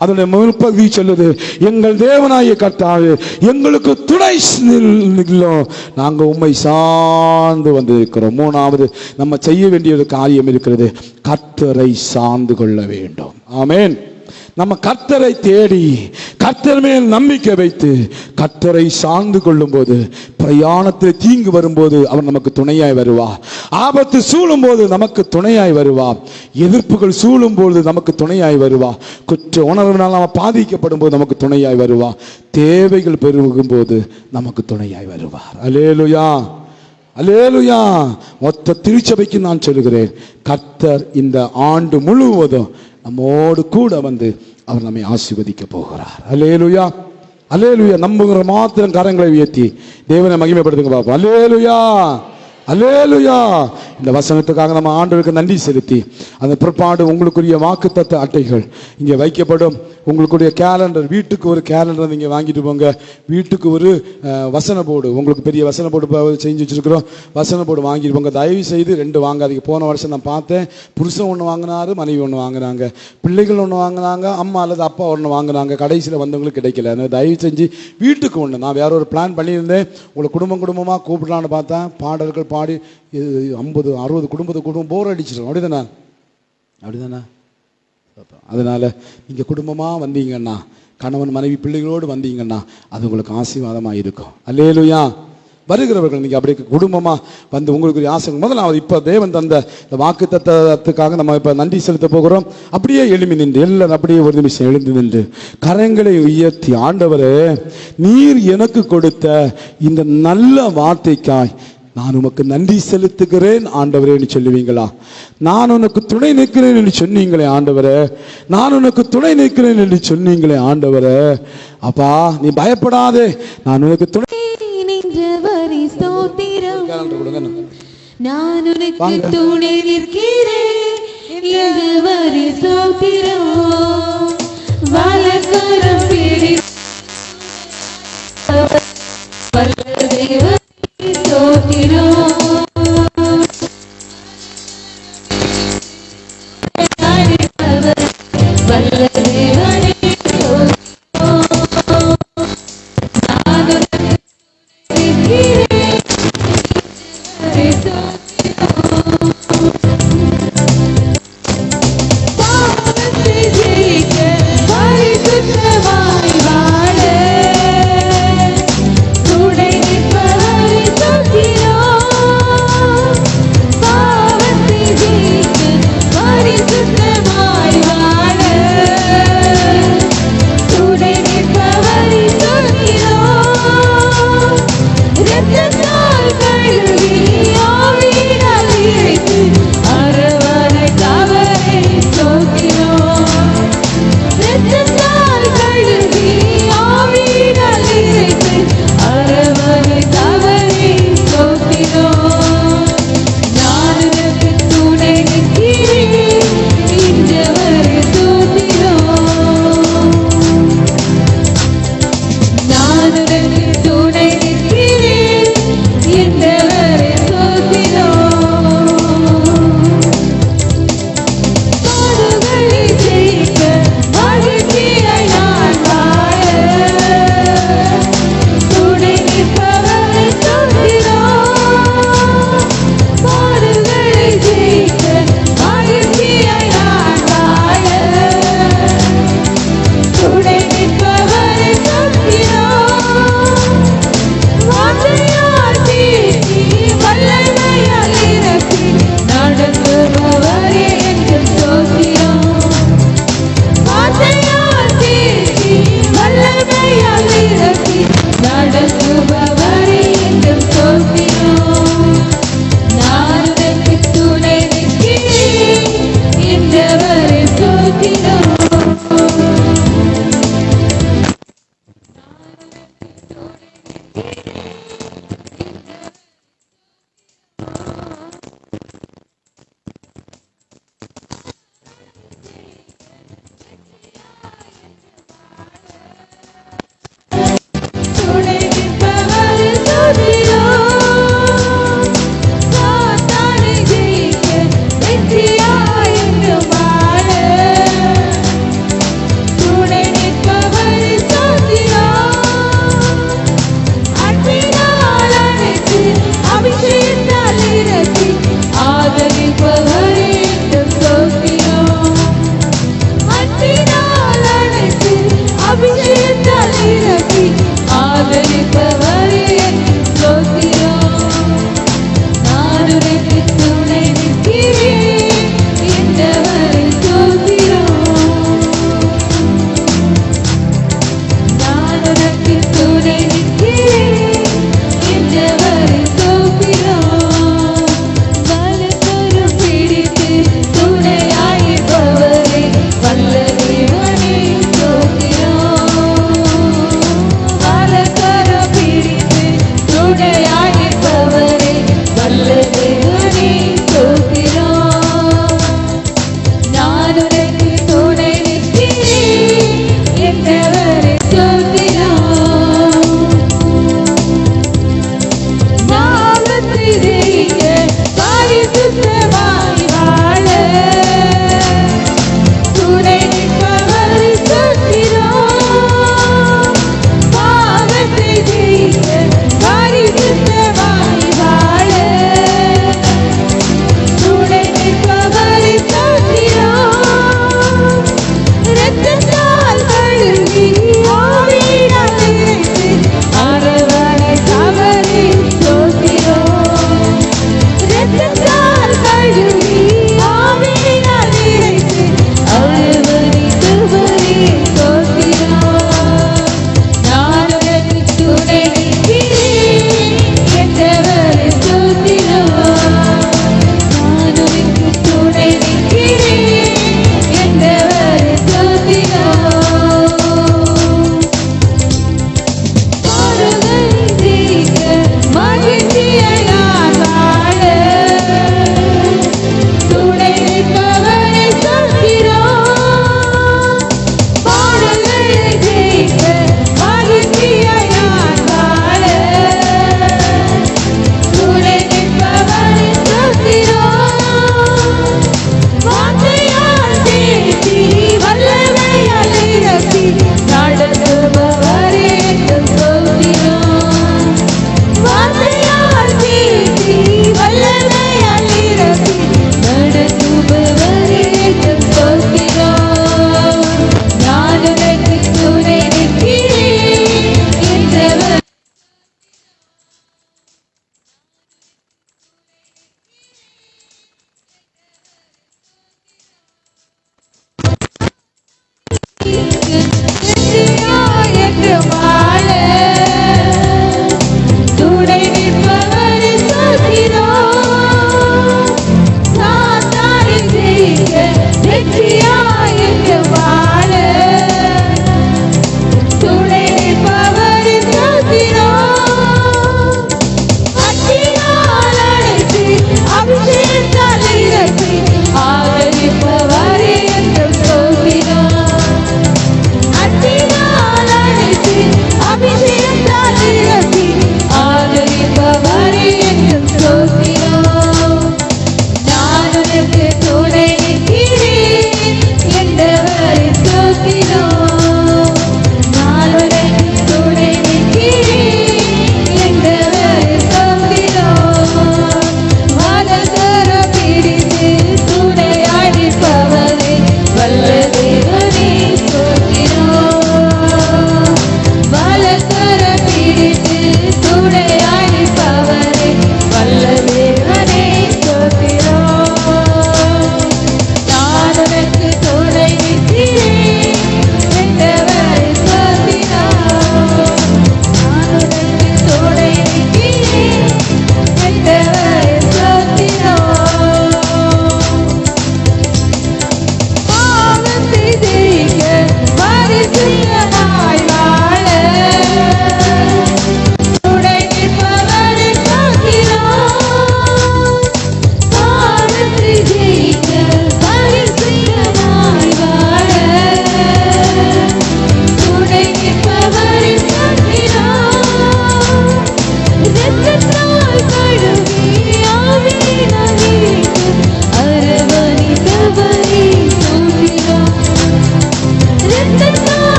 அதனுடைய முற்பகுதி சொல்லுது, எங்கள் தேவனாகிய கர்த்தாவே, எங்களுக்கு துணை நில்லும், நாங்க உம்மை சார்ந்து வந்திருக்கிறோம். 3வது நம்ம செய்ய வேண்டிய ஒரு காரியம் இருக்கிறது, கர்த்தரை சார்ந்து கொள்ள வேண்டும். ஆமென். நம்ம கர்த்தரை தேடி கர்த்தர் மேல் நம்பிக்கை வைத்து கர்த்தரை சார்ந்து கொள்ளும் போது, பிரயாணத்தில் தீங்கு வரும்போது அவர் நமக்கு துணையாய் வருவார். ஆபத்து சூழும் போது நமக்கு துணையாய் வருவார். எதிர்ப்புகள் சூழும் போது நமக்கு துணையாய் வருவார். குற்ற உணர்வினால் நாம் பாதிக்கப்படும் போது நமக்கு துணையாய் வருவார். தேவைகள் பெருகும் போது நமக்கு துணையாய் வருவார். அல்லேலூயா, அல்லேலூயா. மொத்த திருச்சபைக்கு நான் சொல்லுகிறேன், கர்த்தர் இந்த ஆண்டு முழுவதும் நம்மோடு கூட வந்து அவர் நம்மை ஆசீர்வதிக்க போகிறார். அல்லேலூயா, அல்லேலூயா. நம்புகிற மாத்திரம் கரங்களை உயர்த்தி தேவனை மகிமைப்படுத்துங்க பாப்போம். அல்லேலூயா, அல்லேலூயா. இந்த வசனத்துக்காக நம்ம ஆண்டவருக்கு நன்றி செலுத்தி, அந்த பிற்பாடு உங்களுக்குரிய வாக்குத்தத்த அட்டைகள் இங்கே வைக்கப்படும். உங்களுக்குரிய கேலண்டர், வீட்டுக்கு ஒரு கேலண்டர் நீங்கள் வாங்கிட்டு போங்க. வீட்டுக்கு ஒரு வசன போர்டு, உங்களுக்கு பெரிய வசன போர்டு செஞ்சு வச்சுருக்கிறோம், வசன போர்டு வாங்கிட்டு போங்க. தயவு செய்து 2 வாங்காதீங்க. போன வருஷம் நான் பார்த்தேன், புருஷன் ஒன்று வாங்கினாரு, மனைவி ஒன்று வாங்கினாங்க, பிள்ளைகள் ஒன்று வாங்கினாங்க, அம்மா அல்லது அப்பா ஒன்று வாங்கினாங்க, கடைசியில் வந்தவங்களுக்கு கிடைக்கல. தயவு செஞ்சு வீட்டுக்கு ஒன்று. நான் வேற ஒரு பிளான் பண்ணியிருந்தேன், உங்களை குடும்பமாக கூப்பிடலான்னு பார்த்தேன். பாடல்கள் பாடி 50-60 குடும்பம் போர் அடிச்சிடும். அப்படிதானே? அதனால நீங்க குடும்பமா வந்தீங்கன்னா, கணவன் மனைவி பிள்ளைகளோடு வந்தீங்கன்னா அது உங்களுக்கு ஆசீர்வாதமாக இருக்கும். அல்லேலூயா. வருகிறவர்கள் நீங்கள் அப்படியே குடும்பமாக வந்து உங்களுக்கு ஆசை முதலாவது இப்போ தேவன் தந்த இந்த வாக்கு தத்துவத்துக்காக நம்ம இப்போ நன்றி செலுத்த போகிறோம். அப்படியே எழுமி நின்று எல்லாரும் அப்படியே ஒரு நிமிஷம் எழுந்து நின்று கரங்களை உயர்த்தி, ஆண்டவரே நீர் எனக்கு கொடுத்த இந்த நல்ல வார்த்தைக்காய் நான் உமக்கு நன்றி செலுத்துகிறேன் ஆண்டவரே என்று சொல்லுவீங்களா? நான் உனக்கு துணை நிற்கிறேன் என்று சொன்னீங்களே ஆண்டவரே, நான் உனக்கு துணை நிற்கிறேன் என்று சொன்னீங்களே ஆண்டவரே, அப்பா நீ பயப்படாதே, நான் உனக்கு துணை நான் உனக்கு துணை நிற்கிறேன் வலக்கரம் பிடி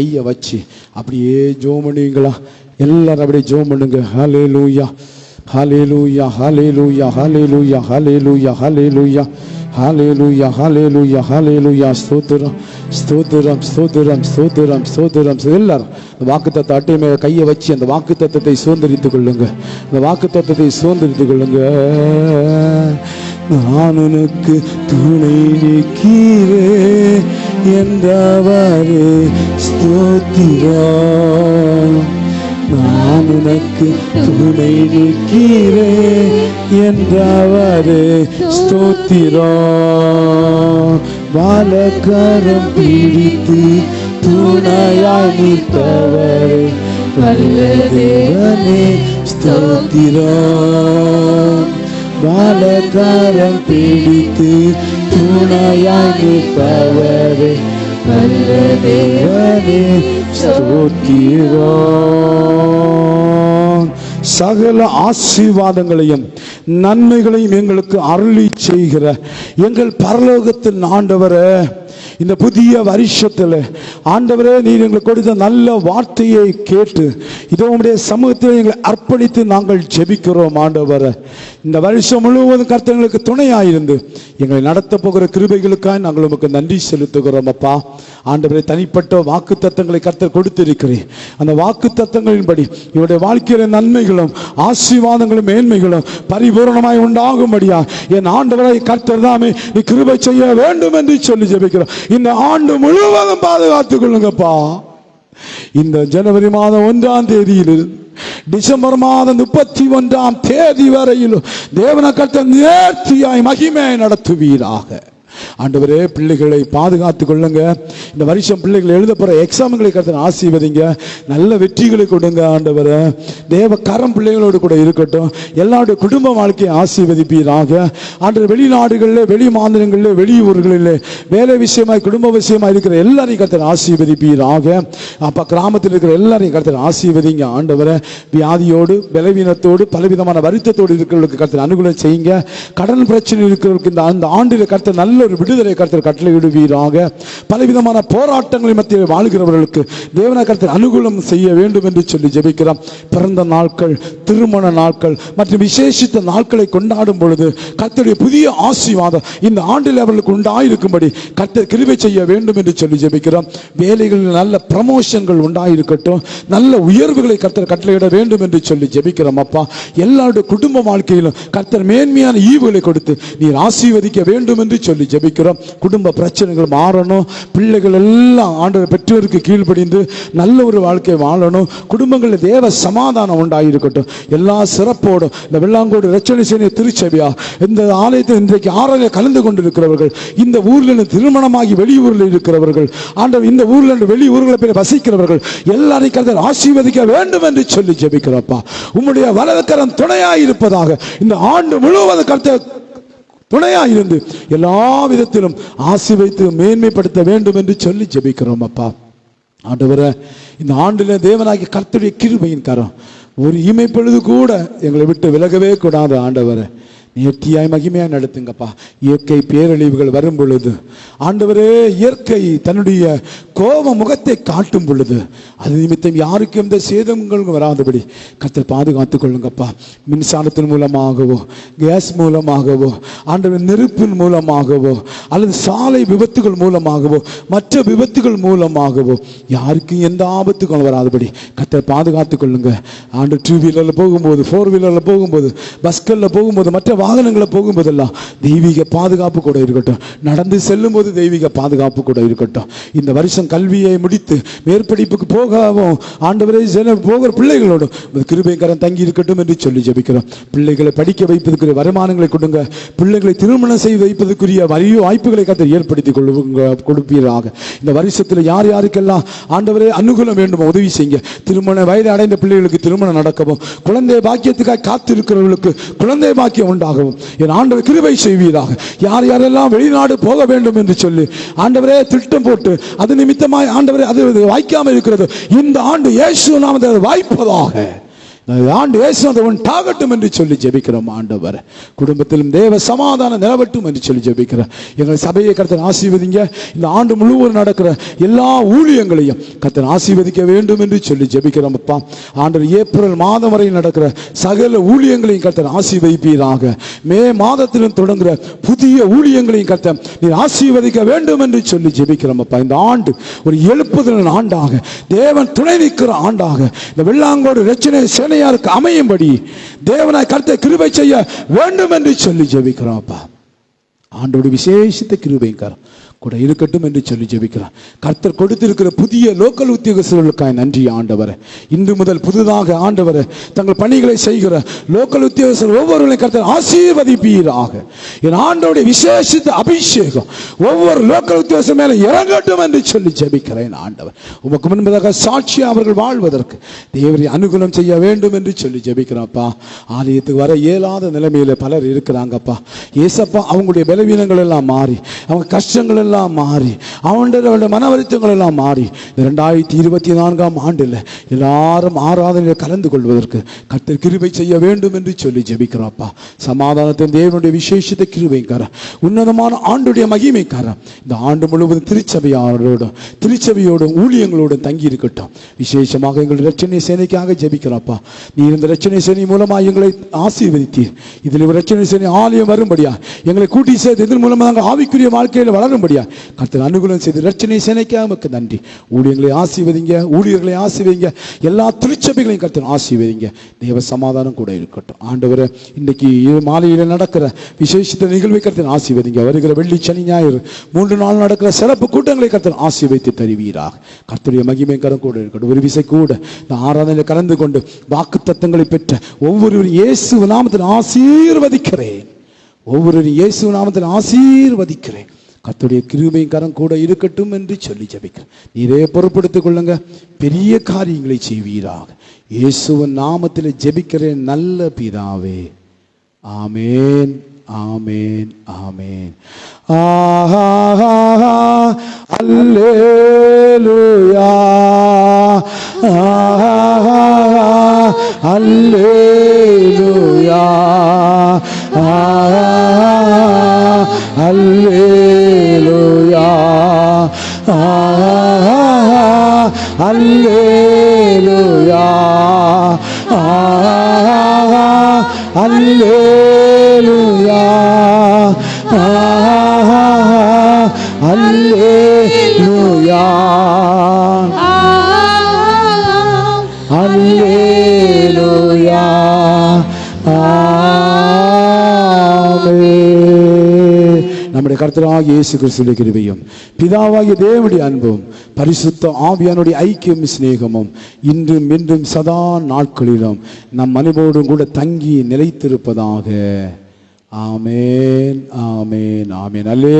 கையை வச்சு அப்படியே ஜெபம் பண்ணுவீங்களா? எல்லாரும் அப்படியே ஜெபம் பண்ணுங்க. ஹல்லேலூயா, ஹல்லேலூயா, ஹல்லேலூயா, ஹல்லேலூயா, ஹல்லேலூயா, ஹல்லேலூயா, ஹல்லேலூயா, ஹல்லேலூயா, ஹல்லேலூயா. ஸ்தோத்திரம், ஸ்தோத்திரம், ஸ்தோத்திரம், ஸ்தோத்திரம், ஸ்தோத்திரம். எல்லாரும் வாக்குத்தத்த அட்டை மேல கையை வச்சு அந்த வாக்குத்தத்தத்தை சுதந்திரித்துக் கொள்ளுங்க. அந்த வாக்குத்தத்தத்தை சுதந்திரித்துக் கொள்ளுங்க. நான் உனக்கு துணை நிற்கிறேன் என்றவரே ஸ்தோத்திரம். நான் உனக்கு துணை நிற்கிறேன் என்றவரே ஸ்தோத்திரம். வாலக்கரம் பிடித்து துணையாய் நிற்பவரே வல்ல தேவனே ஸ்தோத்திரம். வாலக்கரம் பிடித்து துணையாய் நிற்பவரே வல்ல தேவனே ஸ்தோத்திரம். சகல ஆசீர்வாதங்களையும் நன்மைகளையும் எங்களுக்கு அருளி செய்கிற எங்கள் பரலோகத்தின் ஆண்டவரே, இந்த புதிய வருஷத்தில் ஆண்டவரே நீர் எங்களுக்கு கொடுத்த நல்ல வார்த்தையை கேட்டு இதோ உம்முடைய சமூகத்தில் எங்களை அர்ப்பணித்து நாங்கள் ஜெபிக்கிறோம். ஆண்டவரே, இந்த வருஷம் முழுவதும் கர்த்தர் எங்களுக்கு துணையாயிருந்து எங்களை நடத்த போகிற கிருபைகளுக்காக நாங்கள் உமக்கு நன்றி செலுத்துகிறோம். அப்பா ஆண்டவரே, தனிப்பட்ட வாக்கு தத்தங்களை கர்த்தர் கொடுத்திருக்கிறேன். அந்த வாக்கு தத்தங்களின்படி இவருடைய வாழ்க்கையில நன்மைகளும் ஆசீர்வாதங்களும் மேன்மைகளும் பரிபூரணமாய் உண்டாகும்படியா என் ஆண்டவரை கர்த்தர் தாமே நீ கிருபை செய்ய வேண்டும் என்று சொல்லி ஜெபிக்கிறோம். இந்த ஆண்டு முழுவதும் பாதுகாத்துக் கொள்ளுங்கப்பா. இந்த ஜனவரி மாதம் 1ஆம் தேதியிலிருந்து டிசம்பர் மாதம் 31ஆம் தேதி வரையிலும் தேவன கர்த்தர் நேர்த்தியாய் மகிமையை நடத்துவீராக. ஆண்டவரே, பிள்ளைகளை பாதுகாத்துக் கொள்ளுங்க. இந்த வருஷம் பிள்ளைகள் எழுத போற எக்ஸாம்களை கர்த்தர் ஆசீர்வதிங்க. நல்ல வெற்றிகளை கொடுங்க. ஆண்டவரே, தேவ கரம் பிள்ளைகளோடு கூட இருக்கட்டும். எல்லாருடைய குடும்ப வாழ்க்கையை ஆசீர்வதிப்பீராக. ஆண்டவர், வெளிநாடுகளில், வெளி மாநிலங்களில், வெளியூர்களில் வேலை விஷயமாய் குடும்ப விஷயமாய் இருக்கிற எல்லாரையும் கர்த்தர் ஆசீர்வதிப்பீராக. அப்பா, கிராமத்தில் இருக்கிற எல்லாரையும் கர்த்தர் ஆசீர்வதிங்க. ஆண்டவரே, வியாதியோடு பலவீனத்தோடு பலவிதமான வருத்தத்தோடு இருக்கிறவர்களுக்கு கர்த்தர் அனுகூலம் செய்யுங்க. கடன் பிரச்சனை இருக்கிறவர்களுக்கு இந்த ஆண்டில் கர்த்தர் நல்ல ஒரு விடுதலை கர்த்தர் கட்டளையிடுவீராக. பலவிதமான போராட்டங்களை மத்தியில் வாழ்கிறவர்களுக்கு தேவன கர்த்தர் அனுகூலம் செய்ய வேண்டும் என்று சொல்லி ஜெபிக்கிறோம். பிறந்த நாட்கள், திருமண நாட்கள் மற்றும் விசேஷித்த நாட்களை கொண்டாடும் பொழுது கர்த்தருடைய புதிய ஆசீர்வாதம் இந்த ஆண்டில் அவர்களுக்கு உண்டாயிருக்கும்படி கர்த்தர் கிருபை செய்ய வேண்டும் என்று சொல்லி ஜெபிக்கிறோம். வேலைகளில் நல்ல ப்ரமோஷன்கள் உண்டாயிருக்கட்டும். நல்ல உயர்வுகளை கர்த்தர் கட்டளையிட வேண்டும் என்று சொல்லி ஜெபிக்கிறோம். அப்பா, எல்லாருடைய குடும்ப வாழ்க்கையிலும் கர்த்தர் மேன்மையான ஈவுகளை கொடுத்து நீர் ஆசீர்வதிக்க வேண்டும் என்று சொல்லி ஜெபிக்கிறோம். குடும்ப பிரச்சனைகள் மாறணும். பிள்ளைகள் எல்லாம் ஆண்டவர் பெற்றோருக்கு கீழ்ப்படிந்து நல்ல ஒரு வாழ்க்கை வாழணும். குடும்பங்களில் தேவ சமாதானம் உண்டாயிருக்கட்டும். எல்லா சிறப்போடும் இந்த வெள்ளாங்கோடு இரட்சணை சேனை திருச்சபையா இந்த ஆலயத்தில் இன்றைக்கு ஆராய கலந்து கொண்டிருக்கிறவர்கள், இந்த ஊரில் திருமணமாகி வெளியூரில் இருக்கிறவர்கள், ஆண்டவர் இந்த ஊரில் வெளியூர்களை போய் வசிக்கிறவர்கள் எல்லாரையும் கர்த்தர் ஆசீர்வதிக்க வேண்டும் என்று சொல்லி ஜெபிக்கிறோம்ப்பா. உம்முடைய வலதுகரம் துணையாயிருப்பதாக இந்த ஆண்டு முழுவதும் கர்த்தர் துணையாயிருந்து எல்லா விதத்திலும் ஆசீர்வதித்து மேன்மைப்படுத்த வேண்டும் என்று சொல்லி ஜெபிக்கிறோம். அப்பா ஆண்டவரே, இந்த ஆண்டில தேவனாகிய கர்த்தருடைய கிருபையின் கரம் ஒரு இமைப்பொழுது கூட எங்களை விட்டு விலகவே கூடாது. ஆண்டவரே, நேர்த்தியாய் மகிமையாய் நடத்துங்கப்பா. இயற்கை பேரழிவுகள் வரும் பொழுது ஆண்டவரே, இயற்கை தன்னுடைய கோப முகத்தை காட்டும் பொழுது அது நிமித்தம் யாருக்கும் எந்த சேதங்களும் வராதபடி கர்த்தர் பாதுகாத்துக் கொள்ளுங்கப்பா. மின்சாரத்தின் மூலமாகவோ, கேஸ் மூலமாகவோ, ஆண்டவர் நெருப்பின் மூலமாகவோ, அல்லது சாலை விபத்துகள் மூலமாகவோ, மற்ற விபத்துகள் மூலமாகவோ யாருக்கும் எந்த ஆபத்துகளும் வராதபடி கர்த்தர் பாதுகாத்துக் கொள்ளுங்க. ஆண்டு 2 வீலரில் போகும்போது, 4 வீலரில் போகும்போது, பஸ்களில் போகும்போது, மற்ற வாகனங்களில் போகும்போதெல்லாம் தெய்வீக பாதுகாப்பு கூட இருக்கட்டும். நடந்து செல்லும் போது தெய்வீக பாதுகாப்பு கூட இருக்கட்டும். இந்த வருஷம் கல்வியை முடித்து மேற்படிப்புக்கு போகவும் ஆண்டவரே போகிற பிள்ளைகளோடு கிருபைக்கரம் தங்கி இருக்கட்டும் என்று சொல்லி ஜெபிக்கிறோம். பிள்ளைகளை படிக்க வைப்பதற்குரிய வருமானங்களை கொடுங்க. பிள்ளைகளை திருமணம் செய்து வைப்பதற்குரிய வாய்ப்புகளை கர்த்தர் ஏற்படுத்தி கொடுப்பீராக. இந்த வருஷத்தில் யார் யாருக்கெல்லாம் ஆண்டவரே அனுகூலம் வேண்டுமோ உதவி செய்யுங்க. திருமண வயது அடைந்த பிள்ளைகளுக்கு திருமணம் நடக்கவும், குழந்தை பாக்கியத்துக்காக காத்திருக்கிறவர்களுக்கு குழந்தை பாக்கியம் உண்டாகவும் என் ஆண்டவர் கிருபை செய்வீராக. யார் யாரெல்லாம் வெளிநாடு போக வேண்டும் என்று சொல்லி ஆண்டவரே திட்டம் போட்டு அது நிமித்தமாய் ஆண்டவரே அது வாய்க்காமல் இருக்கிறது, இந்த ஆண்டு இயேசு நாமத்தில் வாய்ப்பதாக ஆண்டு இயேசுவை உண்டாகட்டும் என்று சொல்லி ஜெபிக்கிறோம் ஆண்டவர். குடும்பத்திலும் தேவ சமாதானம் நிலவட்டும் என்று சொல்லி ஜெபிக்கிறோம். எங்கள் சபையை கர்த்தர் ஆசீர்வதிங்க. இந்த ஆண்டு முழுவதும் நடக்கிற எல்லா ஊழியங்களையும் கர்த்தர் ஆசீர்வதிக்க வேண்டும் என்று சொல்லி ஜெபிக்கிறோம். அப்பா ஆண்டவர் ஏப்ரல் மாதம் வரை நடக்கிற சகல ஊழியங்களையும் கர்த்தர் ஆசீர்வதிப்பீராக. மே மாதத்திலும் தொடங்குற புதிய ஊழியங்களையும் கர்த்தர் நீர் ஆசீர்வதிக்க வேண்டும் என்று சொல்லி ஜெபிக்கிறோம். அப்பா இந்த ஆண்டு ஒரு எழுப்புதல் ஆண்டாக, தேவன் துணை நிற்கிற ஆண்டாக, இந்த வெள்ளாங்கோடு இரட்சணை சேனையாருக்கு அமையும்படி தேவனாய் கர்த்தர் கிருபை செய்ய வேண்டும் என்று சொல்லி ஜெபிக்கிறோம். அப்பா ஆண்டோடு விசேஷித்த கிருபைக்காரன் கூட இருக்கட்டும் என்று சொல்லி ஜெபிக்கிறார். கர்த்தர் கொடுத்திருக்கிற புதிய லோக்கல் உத்தியோகஸ்தர்களுக்காக நன்றி ஆண்டவரே. இன்று முதல் புதிதாக ஆண்டவரே தங்கள் பணிகளை செய்கிற லோக்கல் உத்தியோகஸ்தர் ஒவ்வொருவரையும் கர்த்தர் ஆசீர்வதிப்பீராக. என் ஆண்டோடைய விசேஷித்த அபிஷேகம் ஒவ்வொரு லோக்கல் உத்தியோகஸ்தர் மேல இறங்கட்டும் என்று சொல்லி ஜெபிக்கிறேன் ஆண்டவர். உமக்கு முன்பதாக சாட்சி அவர்கள் வாழ்வதற்கு தேவரை அனுகூலம் செய்ய வேண்டும் என்று சொல்லி ஜெபிக்கிறோம்ப்பா. ஆலயத்துக்கு வர இயலாத நிலைமையில பலர் இருக்கிறாங்கப்பா. ஏசப்பா அவங்களுடைய பலவீனங்கள் எல்லாம் மாறி, அவங்க கஷ்டங்கள் எல்லாம் மாறி, அவனுடைய மன வருத்தங்கள் எல்லாம் மாறி 2024ஆம் ஆண்டில் எல்லாரும் ஆராதனையில் கலந்து கொள்வதற்கு கர்த்தர் கிருபை செய்ய வேண்டும் என்று சொல்லி ஜெபிக்கிறோம்ப்பா. சமாதானத்தின் தேவனுடைய விசேஷத்தை கிருபைக்காரன், உன்னதமான ஆண்டுடைய மகிமைக்காரன் இந்த ஆண்டு முழுவதும் திருச்சபையோடும் ஊழியங்களோடும் தங்கி இருக்கட்டும். விசேஷமாக எங்கள் இரட்சணை சேனைக்காக ஜெபிக்கிறோம்ப்பா. நீர் இந்த இரட்சணை சேனை மூலமாக எங்களை ஆசீர்வதித்தீர். இதில் இரட்சணை சேனை ஆலயம் வரும்படியா எங்களை கூட்டி சேர்த்து இதன் மூலமாக ஆவிக்குரிய வாழ்க்கையில் வளரும்படியா கர்த்தர் அனுகூலம் செய்து இரட்சணை சேனைக்காக நமக்கு நன்றி. ஊழியர்களை ஆசீர்வதிங்க, ஊழியர்களை ஆசீர்வதிங்க, எல்லா திருச்சபைகளையும் கர்த்தர் ஆசீர்வதிங்க. தேவ சமாதானம் கூட இருக்கட்டும். ஆண்டவரே இன்னைக்கு மாலையில் நடக்கிற விசேஷித்த நிகழ்வை கர்த்தர் ஆசீர்வதிங்க. வருகிற வெள்ளி சனி ஞாயிறு 3 நாள் நடக்கிற சிறப்பு கூட்டங்களை கர்த்தர் ஆசீர்வதித்து தருவீராக. கர்த்தருடைய மகிமைக்காரன் கூட இருக்கட்டும். ஒரு விசை கூட இந்த ஆராதனையில் கலந்து கொண்டு வாக்கு தத்தங்களை பெற்ற ஒவ்வொருவரும் இயேசு நாமத்தில் ஆசீர்வதிக்கிறேன். ஒவ்வொருவரும் இயேசு நாமத்தில் ஆசீர்வதிக்கிறேன். கர்த்தருடைய கிருபையின் கரம் கூட இருக்கட்டும் என்று சொல்லி ஜெபிக்கிறேன். நீரே பொறுப்படுத்திக் கொள்ளுங்க. பெரிய காரியங்களை செய்வீராக. இயேசுவின் நாமத்தில் ஜெபிக்கிறேன் நல்ல பிதாவே. ஆமேன், ஆமேன், ஆமேன். அல்லேலூயா, அல்லேலூயா, அல்லேலூயா, அல்லேலூயா, அல்லேலூயா, அல்லேலூயா, அல்லேலூயா, நம்முடைய கர்த்தராகிய இயேசு கிறிஸ்துவின் கிருபையும் பிதாவாகிய தேவனுடைய அன்பும் பரிசுத்த ஆவியானுடைய ஐக்கியம் சிநேகமும் இன்றும் இன்றும் சதா நாட்களிலும் நம் அனைவரோடும் கூட தங்கி நிலைத்திருப்பதாக. ஆமேன், ஆமேன், ஆமேன். அல்லேலூயா.